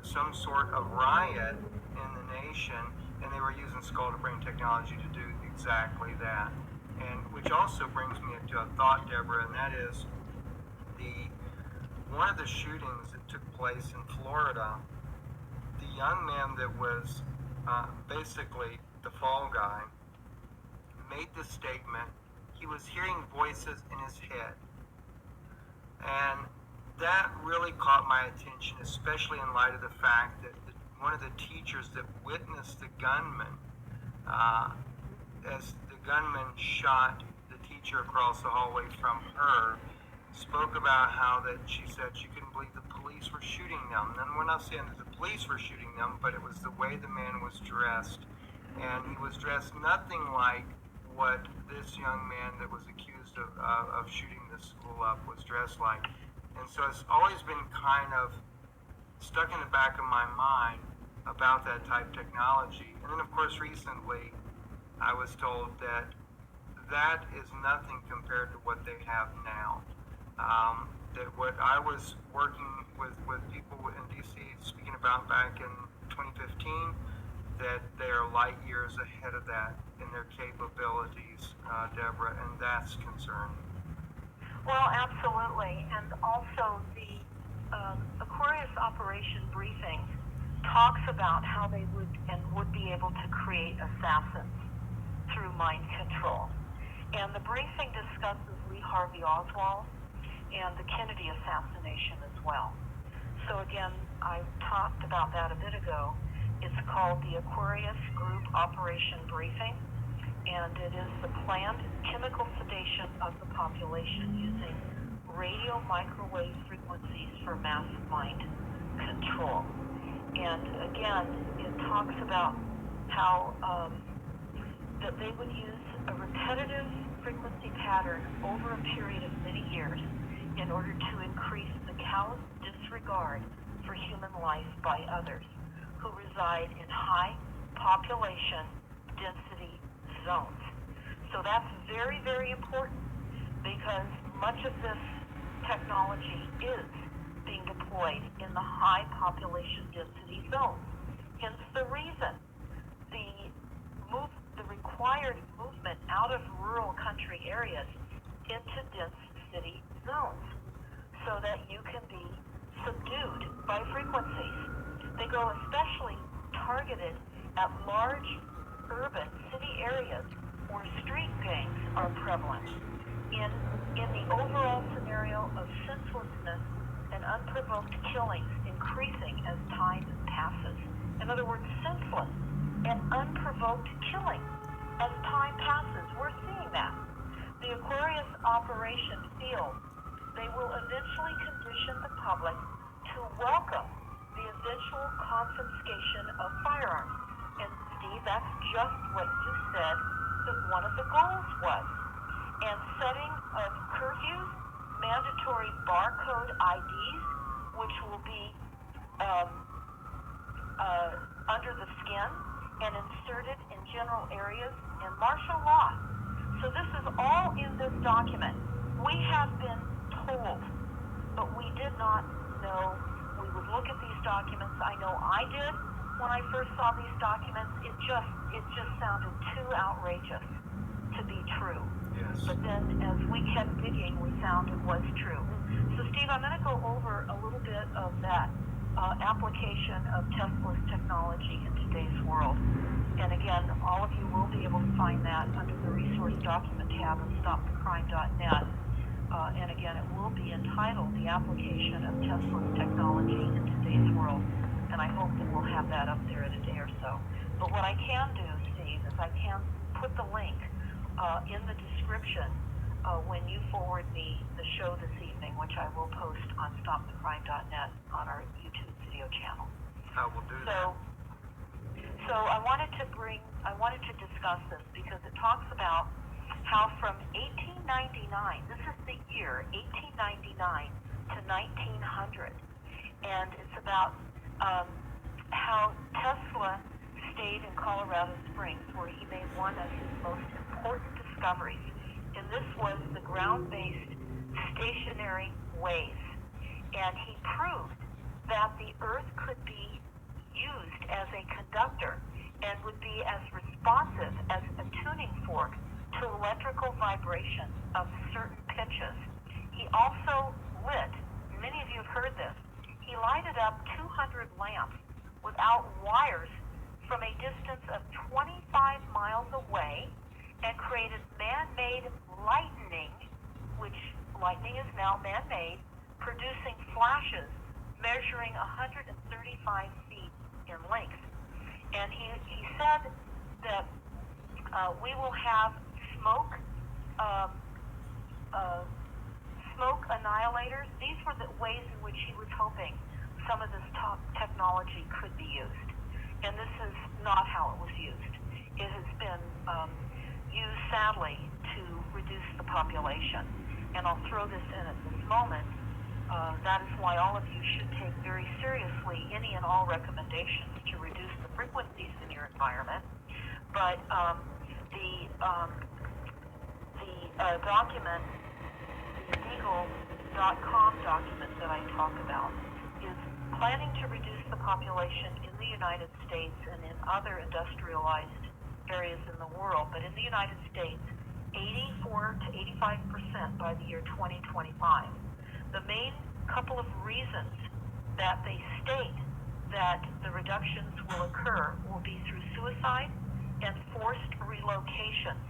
some sort of riot in the nation. And they were using skull-to-brain technology to do exactly that. and which also brings me into a thought, Deborah, and that is one of the shootings that took place in Florida. The young man that was basically the fall guy made the statement he was hearing voices in his head, and that really caught my attention, especially in light of the fact that one of the teachers that witnessed the gunman, as the gunman shot the teacher across the hallway from her, spoke about how that she said she couldn't believe the police were shooting them. And we're not saying that the police were shooting them, but it was the way the man was dressed. And he was dressed nothing like what this young man that was accused of shooting the school up was dressed like. And so it's always been kind of stuck in the back of my mind about that type of technology. And then, of course, recently I was told that that is nothing compared to what they have now. That what I was working with people in D.C. speaking about back in 2015, that they are light years ahead of that in their capabilities, Deborah, and that's concerning. Well, absolutely. And also the Aquarius Operation Briefing talks about how they would be able to create assassins through mind control. And the briefing discusses Lee Harvey Oswald and the Kennedy assassination as well. So again, I talked about that a bit ago. It's called the Aquarius Group Operation Briefing, and it is the planned chemical sedation of the population using radio microwave frequencies for mass mind control. And again, it talks about how that they would use a repetitive frequency pattern over a period of many years in order to increase the callous disregard for human life by others who reside in high population density zones. So that's very, very important, because much of this technology is being deployed in the high population density zones. Hence the reason the required movement out of rural country areas into dense city zones, so that you can be subdued by frequencies. They go especially targeted at large urban city areas where street gangs are prevalent in the overall scenario of senselessness and unprovoked killings increasing as time passes. In other words, senseless and unprovoked killing as time passes. We're seeing that. The Aquarius Operation Field, they will eventually condition the public to welcome the eventual confiscation of firearms. And Steve, that's just what you said that one of the goals was. And setting of curfews, mandatory barcode IDs, which will be under the skin and inserted in general areas, and martial law. So this is all in this document. We have been told, but we did not know. We would look at these documents. I know I did when I first saw these documents. It just sounded too outrageous to be true. Yes. But then as we kept digging, we found it was true. So Steve, I'm going to go over a little bit of that application of Tesla's technology in today's world. And again, all of you will be able to find that under the resource document tab of stopthecrime.net. And again, it will be entitled The Application of Tesla's Technology in Today's World. And I hope that we'll have that up there in a day or so. But what I can do, Steve, is I can put the link in the description when you forward me the show this evening, which I will post on stopthecrime.net on our YouTube video channel. I will do that. So I wanted to discuss this because it talks about how from 1899, this is the year 1899 to 1900, and it's about how Tesla stayed in Colorado Springs, where he made one of his most important discoveries, and this was the ground-based stationary waves. And he proved that the Earth could be used as a conductor and would be as responsive as a tuning fork to electrical vibration of certain pitches. He also lit, many of you have heard this, he lighted up 200 lamps without wires from a distance of 25 miles away and created man-made lightning, which lightning is now man-made, producing flashes measuring 135 feet in length. And he said that we will have smoke annihilators. These were the ways in which he was hoping some of this top technology could be used. And this is not how it was used. It has been used, sadly, to reduce the population. And I'll throw this in at this moment. That is why all of you should take very seriously any and all recommendations to reduce the frequencies in your environment. But the document, the Deagle.com document that I talk about, is planning to reduce the population in the United States and in other industrialized areas in the world, but in the United States, 84 to 85% by the year 2025. The main couple of reasons that they state that the reductions will occur will be through suicide and forced relocations.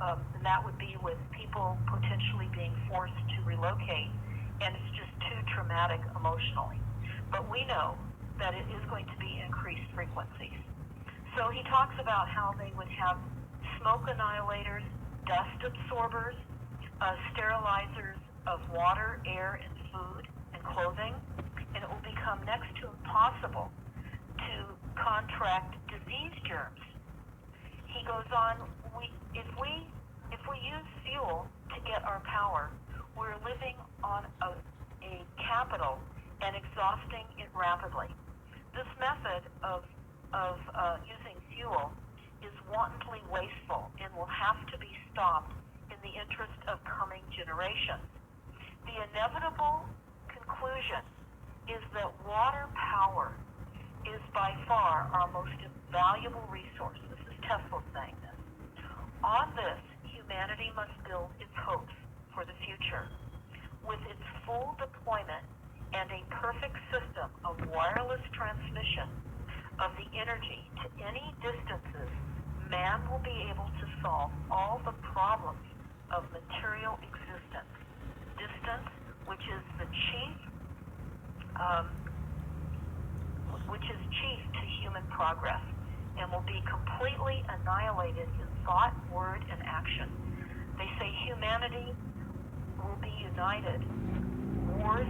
And that would be with people potentially being forced to relocate, and it's just too traumatic emotionally. But we know that it is going to be increased frequencies. So he talks about how they would have smoke annihilators, dust absorbers, sterilizers of water, air, and food and clothing, and it will become next to impossible to contract disease germs. He goes on, if we use fuel to get our power, we're living on a capital and exhausting it rapidly. This method of using fuel is wantonly wasteful and will have to be stopped in the interest of coming generations. The inevitable conclusion is that water power is by far our most valuable resource. This is Tesla saying this. On this, humanity must build its hopes for the future. With its full deployment and a perfect system of wireless transmission of the energy to any distances, man will be able to solve all the problems of material existence. Distance, which is the chief to human progress, and will be completely annihilated in thought, word, and action. They say humanity will be united, wars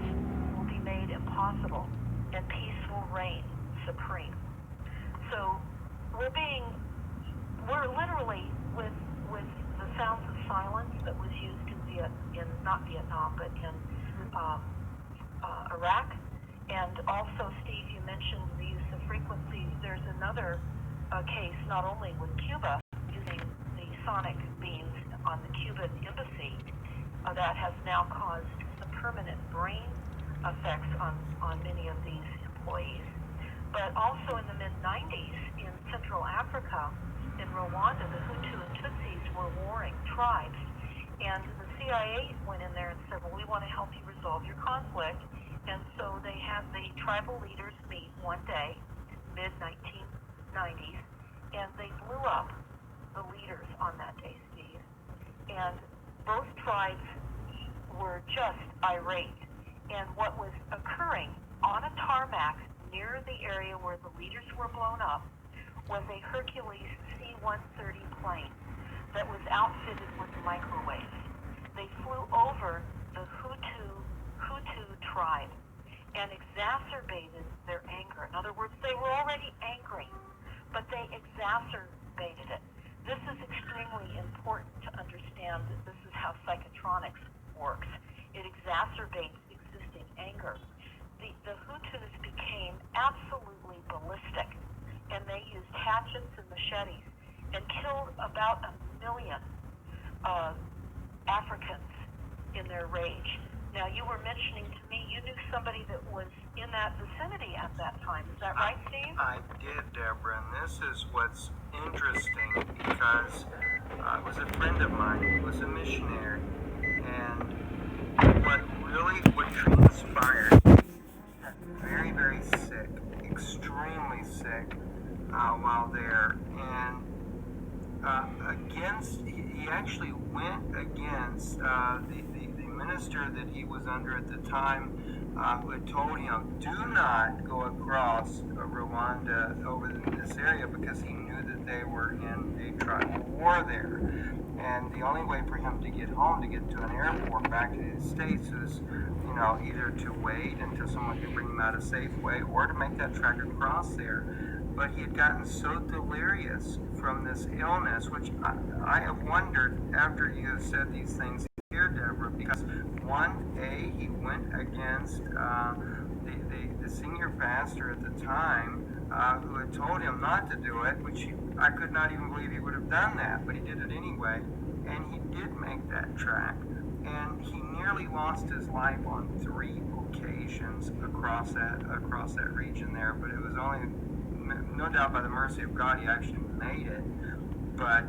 will be made impossible, and peace will reign supreme. So we're literally with the sounds of silence that was used in not Vietnam, but in Iraq. And also, Steve, you mentioned the use of frequencies. There's another case, not only with Cuba, using the sonic beams on the Cuban embassy, that has now caused some permanent brain effects on many of these employees. But also in the mid-90s in Central Africa, in Rwanda, the Hutu and Tutsis were warring tribes. And the CIA went in there and said, well, we want to help you resolve your conflict. And so they had the tribal leaders meet one day, mid-1990s, and they blew up the leaders on that day, Steve. And both tribes were just irate. And what was occurring on a tarmac near the area where the leaders were blown up was a Hercules C-130 plane that was outfitted with microwaves. They flew over the Hutu tribe and exacerbated their anger. In other words, they were already angry, but they exacerbated it. This is extremely important to understand that this is how psychotronics works. It exacerbates existing anger. The Hutus became absolutely ballistic, and they used hatchets and machetes and killed about 1 million Africans in their rage. Now, you were mentioning to me you knew somebody that was in that vicinity at that time. Is that right, Steve? I did, Deborah, and this is what's interesting because was a friend of mine. He was a missionary. And what transpired, very, very sick, extremely sick while there. And he actually went against the minister that he was under at the time, who had told him, do not go across Rwanda over this area, because he knew that they were in a tribal war there. And the only way for him to get home, to get to an airport back to the States, was, either to wait until someone could bring him out a safe way, or to make that trek across there. But he had gotten so delirious from this illness, which I have wondered after you have said these things here, Deborah, because he went against the senior pastor at the time, who had told him not to do it, which I could not even believe he would have done that, but he did it anyway, and he did make that trek, and he nearly lost his life on 3 occasions across that region there, but it was only, no doubt by the mercy of God, he actually made it. But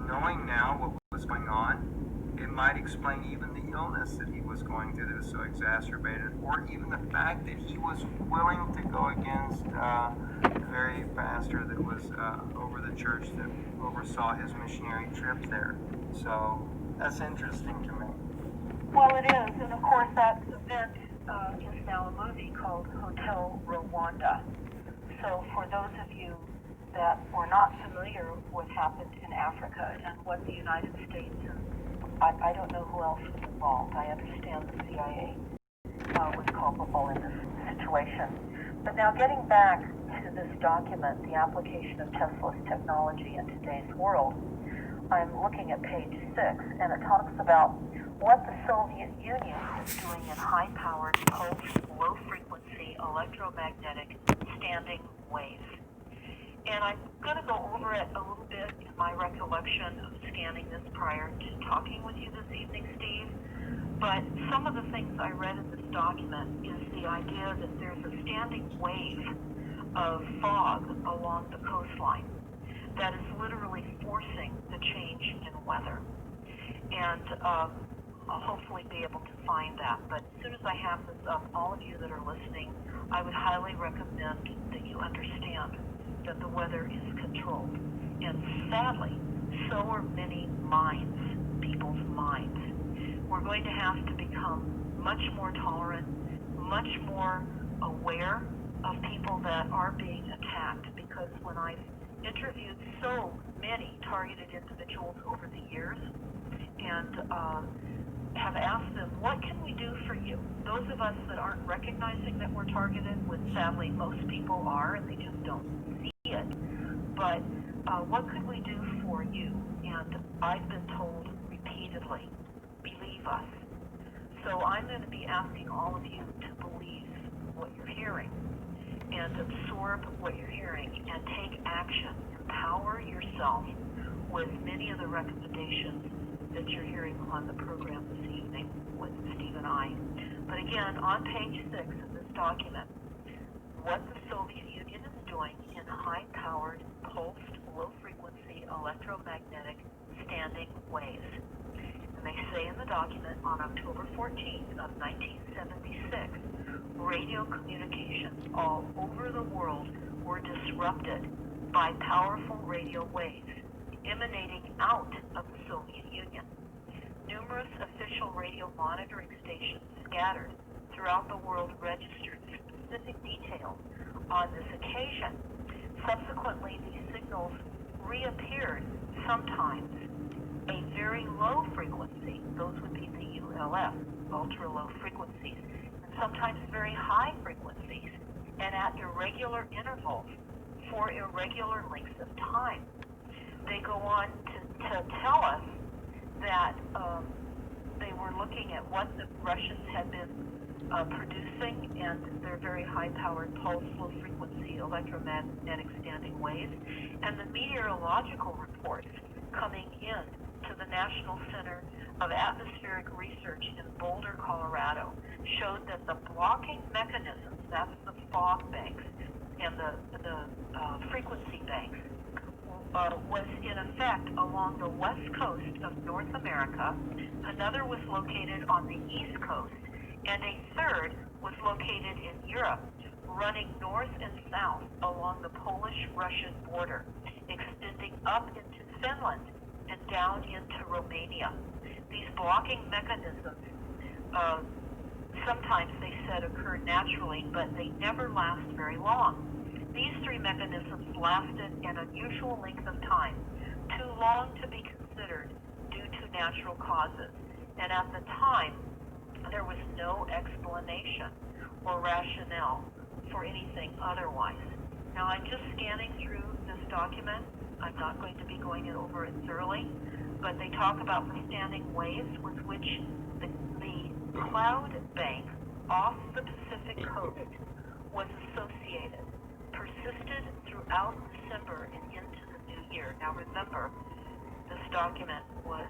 knowing now what was going on, it might explain even the illness that he was going through that was so exacerbated, or even the fact that he was willing to go against the very pastor that was over the church that oversaw his missionary trip there. So that's interesting to me. Well, it is, and of course that event is now a movie called Hotel Rwanda. So for those of you that were not familiar with what happened in Africa and what the United States and I don't know who else was involved. I understand the CIA was culpable in this situation. But now getting back to this document, the application of Tesla's technology in today's world, I'm looking at page 6, and it talks about what the Soviet Union is doing in high-powered, pulsed, low-frequency electromagnetic standing waves. And I'm going to go over it a little bit in my recollection of scanning this prior to talking with you this evening, Steve. But some of the things I read in this document is the idea that there's a standing wave of fog along the coastline that is literally forcing the change in weather. And I'll hopefully be able to find that. But as soon as I have this up, all of you that are listening, I would highly recommend that you understand that the weather is controlled. And sadly, so are many minds, people's minds. We're going to have to become much more tolerant, much more aware of people that are being attacked, because when I've interviewed so many targeted individuals over the years and have asked them, what can we do for you? Those of us that aren't recognizing that we're targeted, which sadly most people are, and they just don't see it, but what could we do for you? And I've been told repeatedly, believe us. So I'm going to be asking all of you to believe what you're hearing and absorb what you're hearing and take action. Empower yourself with many of the recommendations that you're hearing on the program this evening with Steve and I. But again, on page 6 of this document, what the Soviet Union is doing in high-powered, pulsed, low-frequency electromagnetic standing waves. And they say in the document, on October 14th of 1976, radio communications all over the world were disrupted by powerful radio waves emanating out of the Soviet Union. Numerous official radio monitoring stations scattered throughout the world registered specific details on this occasion. Subsequently, these signals reappeared sometimes a very low frequency, those would be the ULF, ultra low frequencies, and sometimes very high frequencies, and at irregular intervals for irregular lengths of time. They go on to tell us that they were looking at what the Russians had been producing, and their very high-powered pulse, low-frequency electromagnetic standing waves, and the meteorological reports coming in to the National Center of Atmospheric Research in Boulder, Colorado, showed that the blocking mechanisms, that's the fog banks and the frequency banks, was in effect along the west coast of North America, another was located on the east coast, and a third was located in Europe, running north and south along the Polish-Russian border, extending up into Finland and down into Romania. These blocking mechanisms sometimes, they said, occur naturally, but they never last very long. These three mechanisms lasted an unusual length of time, too long to be considered due to natural causes. And at the time, there was no explanation or rationale for anything otherwise. Now, I'm just scanning through this document. I'm not going to be going over it thoroughly, but they talk about the standing waves with which the cloud bank off the Pacific coast was associated, persisted throughout December and into the new year. Now remember, this document was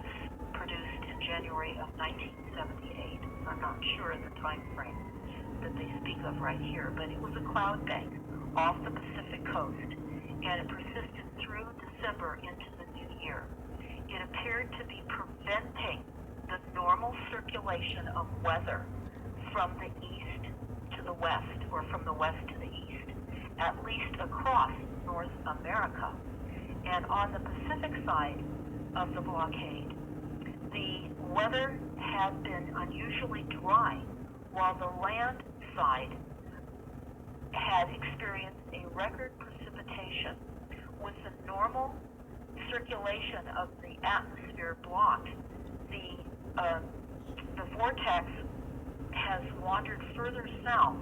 produced in January of 1978. I'm not sure of the time frame that they speak of right here, but it was a cloud bank off the Pacific coast, and it persisted through December into the new year. It appeared to be preventing the normal circulation of weather from the east to the west, or from the west to the east, at least across North America. And on the Pacific side of the blockade, the weather had been unusually dry, while the land side had experienced a record precipitation. With the normal circulation of the atmosphere blocked, the vortex has wandered further south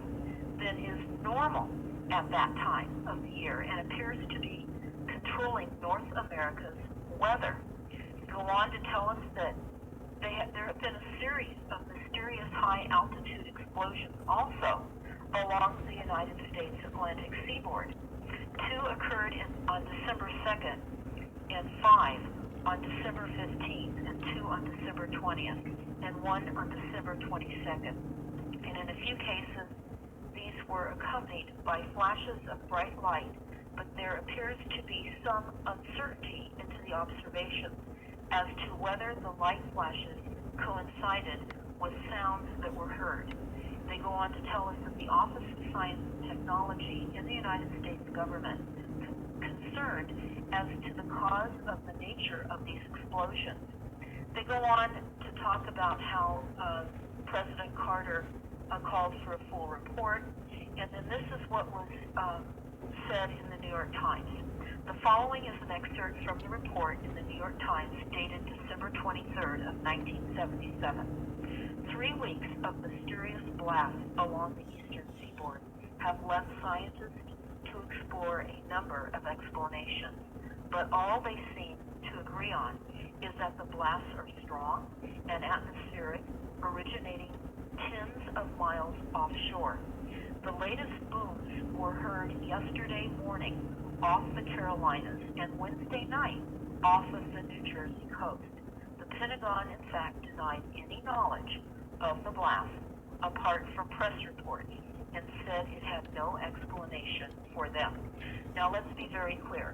than is normal at that time of the year and appears to be controlling North America's weather. Go on to tell us that there have been a series of mysterious high-altitude explosions also along the United States Atlantic seaboard. 2 occurred on December 2nd and 5 on December 15th and 2 on December 20th and 1 on December 22nd. And in a few cases, these were accompanied by flashes of bright light, but there appears to be some uncertainty into the observations as to whether the light flashes coincided with sounds that were heard. They go on to tell us that the Office of Science and Technology in the United States government concerned as to the cause of the nature of these explosions. They go on to talk about how President Carter called for a full report, and then this is what was said in the New York Times. The following is an excerpt from the report in the New York Times dated December 23rd of 1977. 3 weeks of mysterious blasts along the eastern seaboard have led scientists to explore a number of explanations, but all they seem to agree on is that the blasts are strong and atmospheric, originating tens of miles offshore. The latest booms were heard yesterday morning off the Carolinas and Wednesday night off of the New Jersey coast. The Pentagon, in fact, denied any knowledge of the blast apart from press reports and said it had no explanation for them. Now let's be very clear.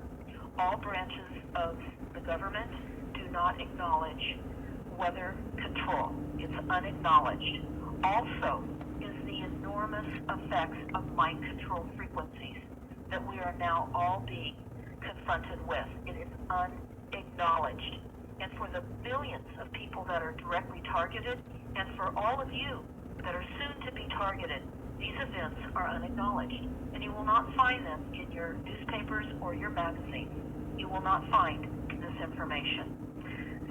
All branches of the government do not acknowledge weather control. It's unacknowledged. Also is the enormous effects of mind control frequencies that we are now all being confronted with. It is unacknowledged. And for the billions of people that are directly targeted, and for all of you that are soon to be targeted, these events are unacknowledged. And you will not find them in your newspapers or your magazines. You will not find this information.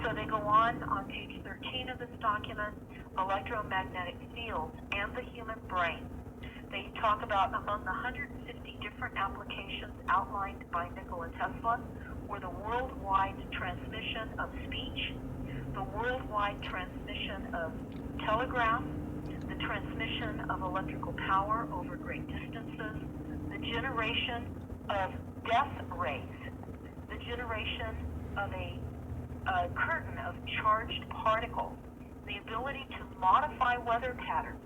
So they go on page 13 of this document, electromagnetic fields and the human brain. They talk about among the 150 different applications outlined by Nikola Tesla were the worldwide transmission of speech, the worldwide transmission of telegraph, the transmission of electrical power over great distances, the generation of death rays, the generation of a curtain of charged particles, the ability to modify weather patterns,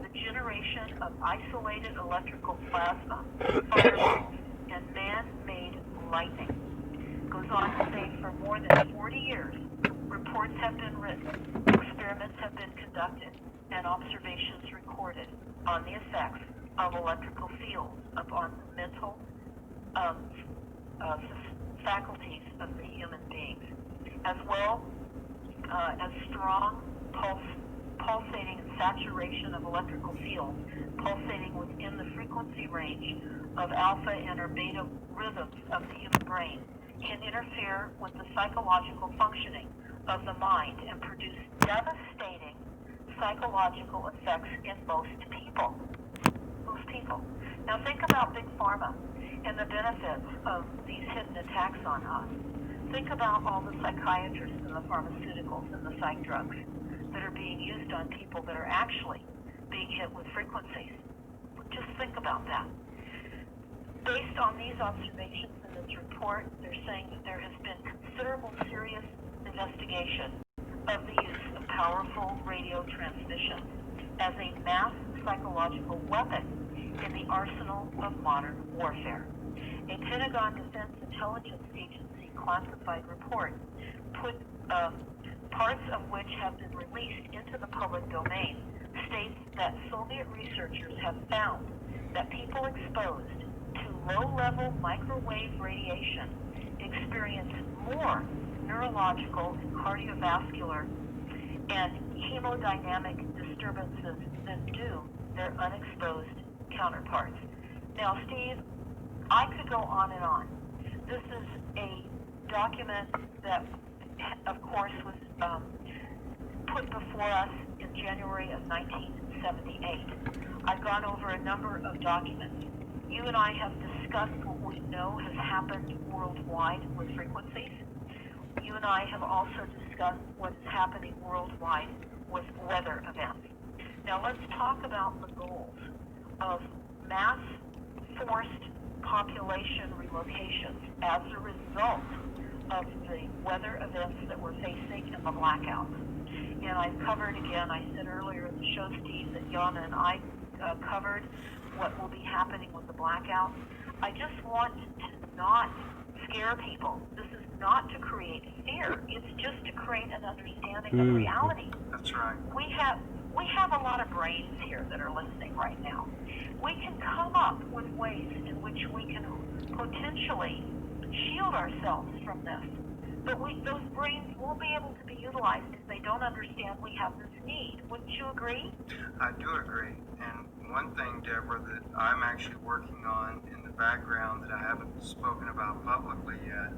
the generation of isolated electrical plasma, fireballs, and man-made lightning. goes on to say, for more than 40 years, reports have been written, experiments have been conducted, and observations recorded on the effects of electrical fields upon the mental faculties of the human beings, as well as strong pulsating saturation of electrical fields pulsating within the frequency range of alpha and or beta rhythms of the human brain can interfere with the psychological functioning of the mind and produce devastating psychological effects in most people. Most people. Now think about Big Pharma and the benefits of these hidden attacks on us. Think about all the psychiatrists and the pharmaceuticals and the psych drugs that are being used on people that are actually being hit with frequencies. Just think about that. Based on these observations in this report, they're saying that there has been considerable serious investigation of the use of powerful radio transmission as a mass psychological weapon in the arsenal of modern warfare. A Pentagon Defense Intelligence Agency classified report put parts of which have been released into the public domain states that Soviet researchers have found that people exposed to low-level microwave radiation experience more neurological and cardiovascular and hemodynamic disturbances than do their unexposed counterparts. Now, Steve, I could go on and on. This is a document that, of course, was put before us in January of 1978. I've gone over a number of documents. You and I have discussed what we know has happened worldwide with frequencies. You and I have also discussed what is happening worldwide with weather events. Now let's talk about the goals of mass forced population relocations as a result of the weather events that we're facing and the blackouts. And I've covered, again, I said earlier in the show, Steve, that Yana and I covered what will be happening with the blackouts. I just want to not scare people. This is not to create fear. It's just to create an understanding of reality. That's right. We have a lot of brains here that are listening right now. We can come up with ways in which we can potentially shield ourselves from this. But those brains won't be able to be utilized if they don't understand we have this need. Wouldn't you agree? I do agree. And one thing, Deborah, that I'm actually working on in the background that I haven't spoken about publicly yet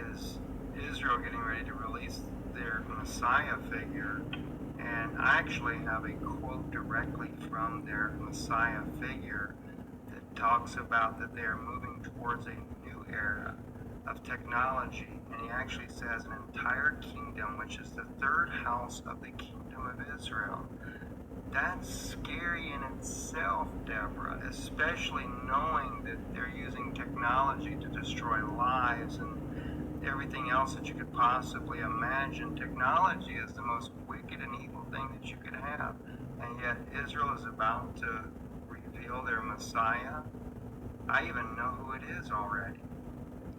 is Israel getting ready to release their Messiah figure. And I actually have a quote directly from their Messiah figure that talks about that they are moving towards a new era of technology. And he actually says an entire kingdom, which is the third house of the kingdom of Israel. That's scary in itself, Deborah, especially knowing that they're using technology to destroy lives and everything else that you could possibly imagine. Technology is the most wicked and evil thing that you could have. And yet Israel is about to reveal their Messiah. I even know who it is already.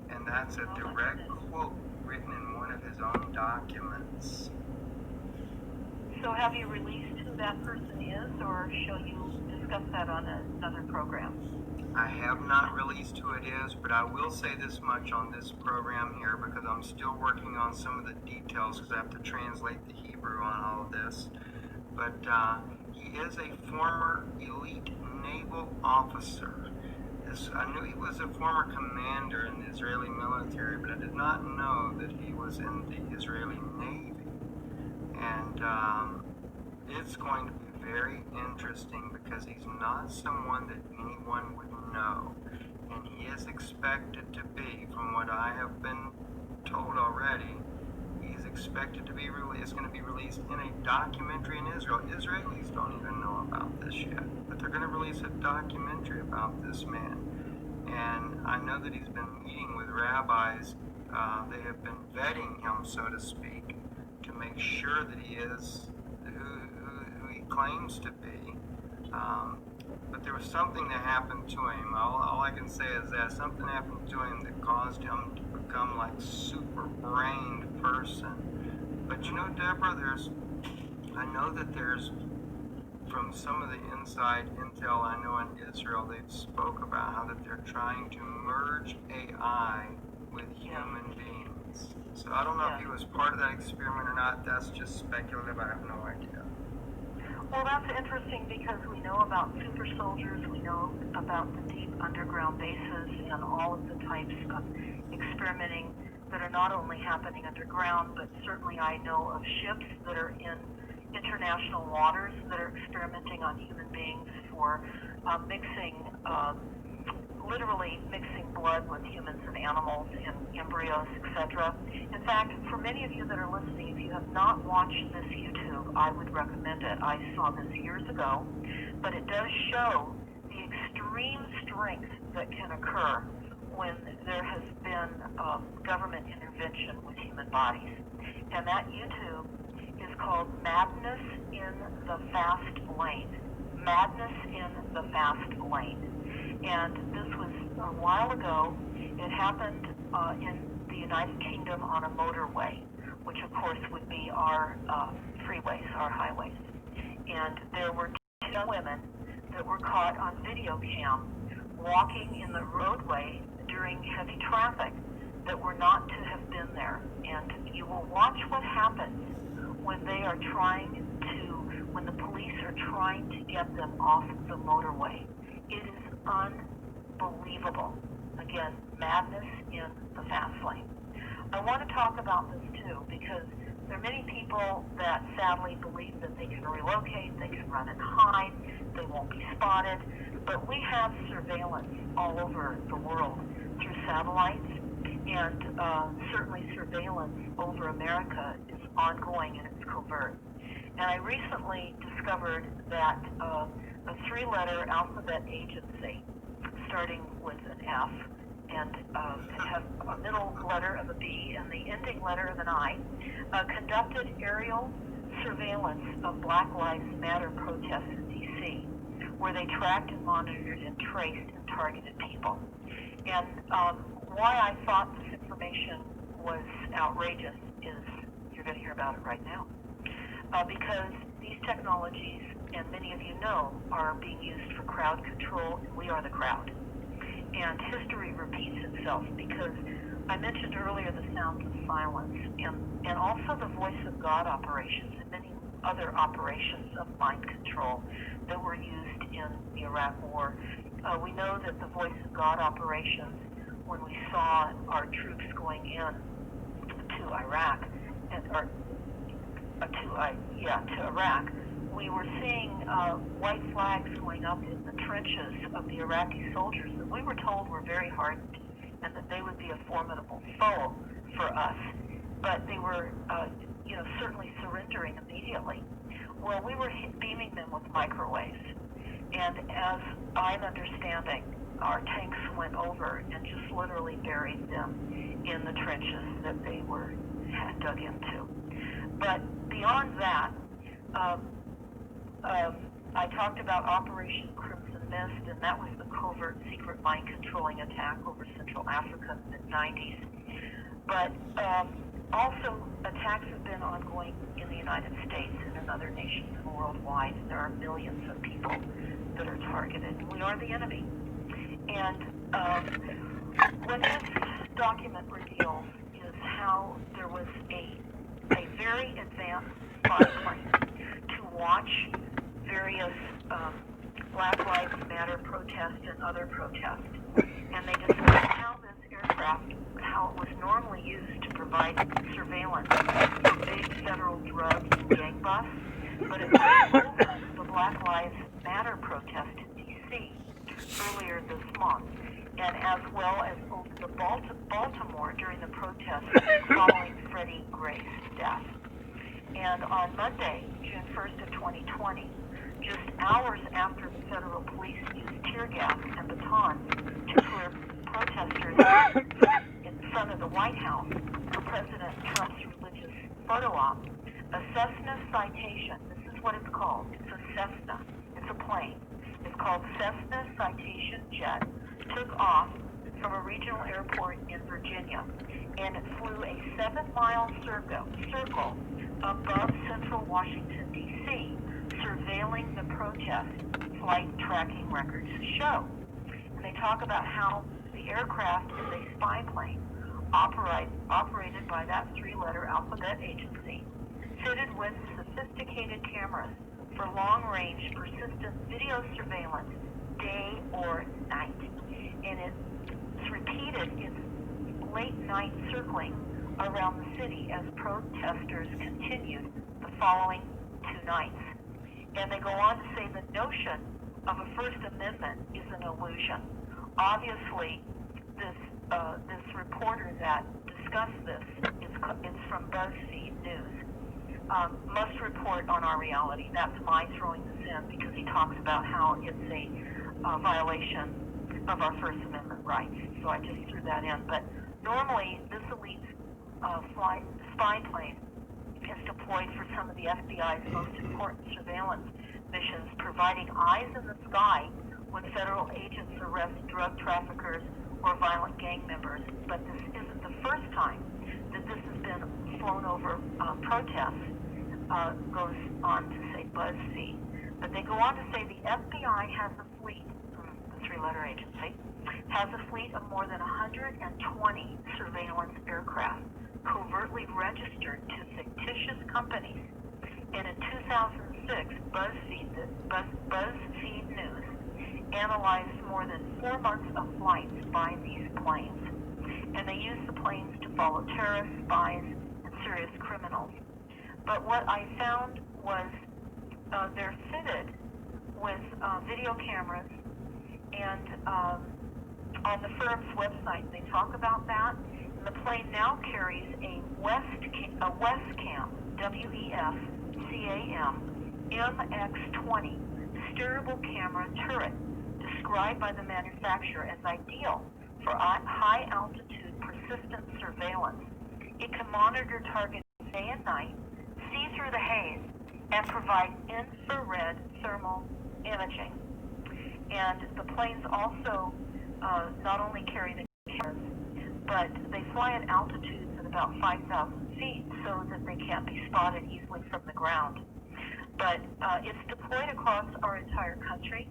And that's a direct quote written in one of his own documents. So have you released who that person is, or shall you discuss that on another program? I have not released who it is, but I will say this much on this program here because I'm still working on some of the details because I have to translate the Hebrew on all of this. But he is a former elite naval officer. I knew he was a former commander in the Israeli military, but I did not know that he was in the Israeli Navy. And it's going to be very interesting because he's not someone that anyone would know. And he is expected to be, from what I have been told already, he's expected to be released, going to be released in a documentary in Israel. Israelis don't even know about this yet, but they're going to release a documentary about this man. And I know that he's been meeting with rabbis. They have been vetting him, so to speak, to make sure that he is who he claims to be. But there was something that happened to him. All I can say is that something happened to him that caused him to become like super brained person. But you know, Deborah, I know that there's, from some of the inside intel I know in Israel, they've spoke about how that they're trying to merge AI with human beings. So I don't know if he was part of that experiment or not. That's just speculative. I have no idea. Well, that's interesting because we know about super soldiers, we know about the deep underground bases and all of the types of experimenting that are not only happening underground, but certainly I know of ships that are in international waters that are experimenting on human beings for literally mixing blood with humans and animals and embryos, etc. In fact, for many of you that are listening, if you have not watched this YouTube, I would recommend it. I saw this years ago, but it does show the extreme strength that can occur when there has been government intervention with human bodies. And that YouTube is called Madness in the Fast Lane. Madness in the Fast Lane. And this was a while ago. It happened in the United Kingdom on a motorway, which of course would be our freeways, our highways. And there were two women that were caught on video cam walking in the roadway during heavy traffic that were not to have been there. And you will watch what happens when they are when the police are trying to get them off the motorway. It is unbelievable. Again, madness in the fast lane. I want to talk about this too because there are many people that sadly believe that they can relocate, they can run and hide, they won't be spotted, but we have surveillance all over the world through satellites, and certainly surveillance over America is ongoing and it's covert. And I recently discovered that a three-letter alphabet agency, starting with an F, and it has a middle letter of a B and the ending letter of an I, conducted aerial surveillance of Black Lives Matter protests in D.C., where they tracked and monitored and traced and targeted people. And why I thought this information was outrageous is you're going to hear about it right now. Because these technologies, and many of you know, are being used for crowd control, and we are the crowd. And history repeats itself because I mentioned earlier the sound of silence and also the voice of God operations and many other operations of mind control that were used in the Iraq War. We know that the voice of God operations, when we saw our troops going in to Iraq, to Iraq, we were seeing white flags going up in the trenches of the Iraqi soldiers that we were told were very hardened and that they would be a formidable foe for us. But they were, certainly surrendering immediately. Well, we were beaming them with microwaves. And as I'm understanding, our tanks went over and just literally buried them in the trenches that they had dug into. But beyond that, I talked about Operation Crimson Mist, and that was the covert secret mind controlling attack over Central Africa in the mid-90s. But also, attacks have been ongoing in the United States and in other nations worldwide. There are millions of people that are targeted. We are the enemy. And what this document reveals is how there was a very advanced spy plane to watch various Black Lives Matter protests and other protests. And they discussed how this aircraft, how it was normally used to provide surveillance for big federal drug and gang busts, but it was over the Black Lives Matter protest in D.C. earlier this month, and as well as over the Baltimore during the protest following Freddie Gray's death. And on Monday, June 1st of 2020, just hours after the federal police used tear gas and batons to clear protesters in front of the White House for President Trump's religious photo op, a Cessna Citation, this is what it's called, it's a Cessna, it's a plane, it's called Cessna Citation Jet, took off from a regional airport in Virginia, and it flew a 7-mile circle above central Washington, D.C., surveilling the protest, flight tracking records show. And they talk about how the aircraft is a spy plane operated by that 3-letter alphabet agency, fitted with sophisticated cameras for long-range, persistent video surveillance, day or night. And it's repeated its late-night circling around the city as protesters continued the following 2 nights. And they go on to say the notion of a First Amendment is an illusion. Obviously, this reporter that discussed this it's from BuzzFeed News. Must report on our reality. That's my throwing this in because he talks about how it's a violation of our First Amendment rights. So I just threw that in. But normally, this elite spy plane is deployed for some of the FBI's most important surveillance missions, providing eyes in the sky when federal agents arrest drug traffickers or violent gang members. But this isn't the first time that this has been flown over protests, goes on to say BuzzFeed. But they go on to say the FBI has a fleet, the 3-letter agency, has a fleet of more than 120 surveillance aircraft covertly registered to fictitious companies. And in 2006, BuzzFeed News analyzed more than 4 months of flights by these planes. And they used the planes to follow terrorists, spies, and serious criminals. But what I found was they're fitted with video cameras, and on the firm's website they talk about that. And the plane now carries a Wescam, W-E-S-C-A-M, MX-20 steerable camera turret, described by the manufacturer as ideal for high-altitude persistent surveillance. It can monitor targets day and night, see through the haze, and provide infrared thermal imaging. And the planes also not only carry the cameras, but they fly at altitudes at about 5,000 feet so that they can't be spotted easily from the ground. But it's deployed across our entire country,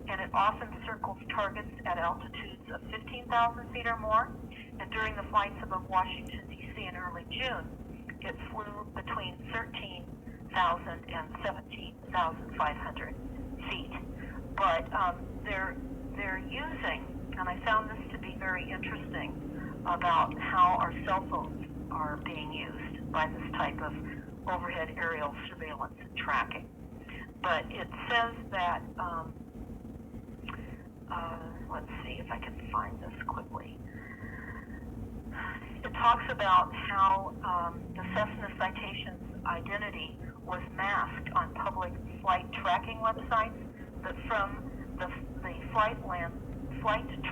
and it often circles targets at altitudes of 15,000 feet or more. And during the flights above Washington, D.C. in early June, it flew between 13,000 and 17,500 feet. But they're using, and I found this to be very interesting, about how our cell phones are being used by this type of overhead aerial surveillance and tracking. But it says that, let's see if I can find this quickly. It talks about how the Cessna Citations identity was masked on public flight tracking websites, but from the Flight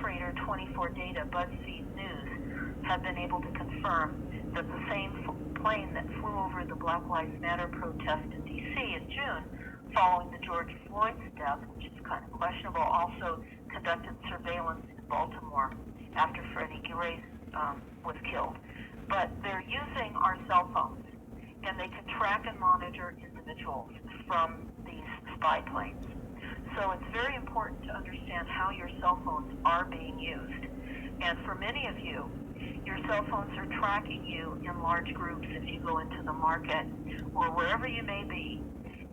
Trader 24 data, BuzzFeed News have been able to confirm that the same plane that flew over the Black Lives Matter protest in D.C. in June following the George Floyd's death, which is kind of questionable, also conducted surveillance in Baltimore after Freddie Gray was killed. But they're using our cell phones, and they can track and monitor individuals from these spy planes. So it's very important to understand how your cell phones are being used. And for many of you, your cell phones are tracking you in large groups if you go into the market or wherever you may be.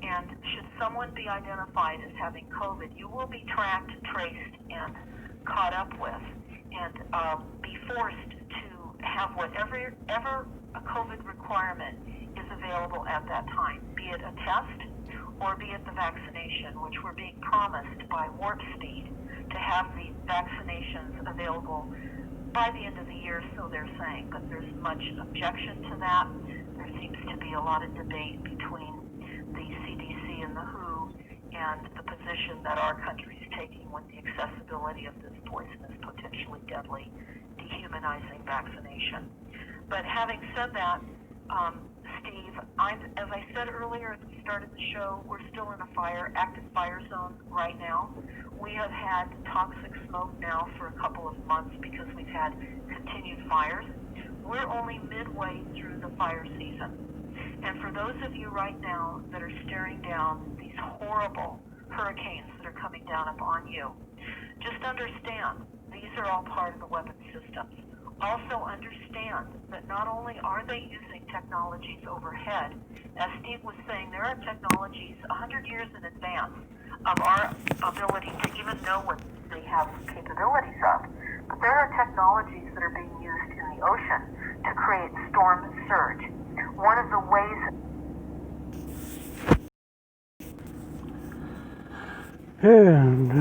And should someone be identified as having COVID, you will be tracked, traced, and caught up with, and be forced to have whatever a COVID requirement is available at that time, be it a test or be it the vaccination, which we're being promised by Warp Speed to have the vaccinations available by the end of the year, so they're saying. But there's much objection to that. There seems to be a lot of debate between the CDC and the WHO and the position that our country is taking with the accessibility of this poisonous, potentially deadly, dehumanizing vaccination. But having said that, Steve. As I said earlier at the start of the show, we're still in a active fire zone right now. We have had toxic smoke now for a couple of months because we've had continued fires. We're only midway through the fire season. And for those of you right now that are staring down these horrible hurricanes that are coming down upon you, just understand these are all part of the weapon systems. Also understand that not only are they using technologies overhead, as Steve was saying, there are technologies 100 years in advance of our ability to even know what they have capabilities of. But there are technologies that are being used in the ocean to create storm surge. One of the ways... And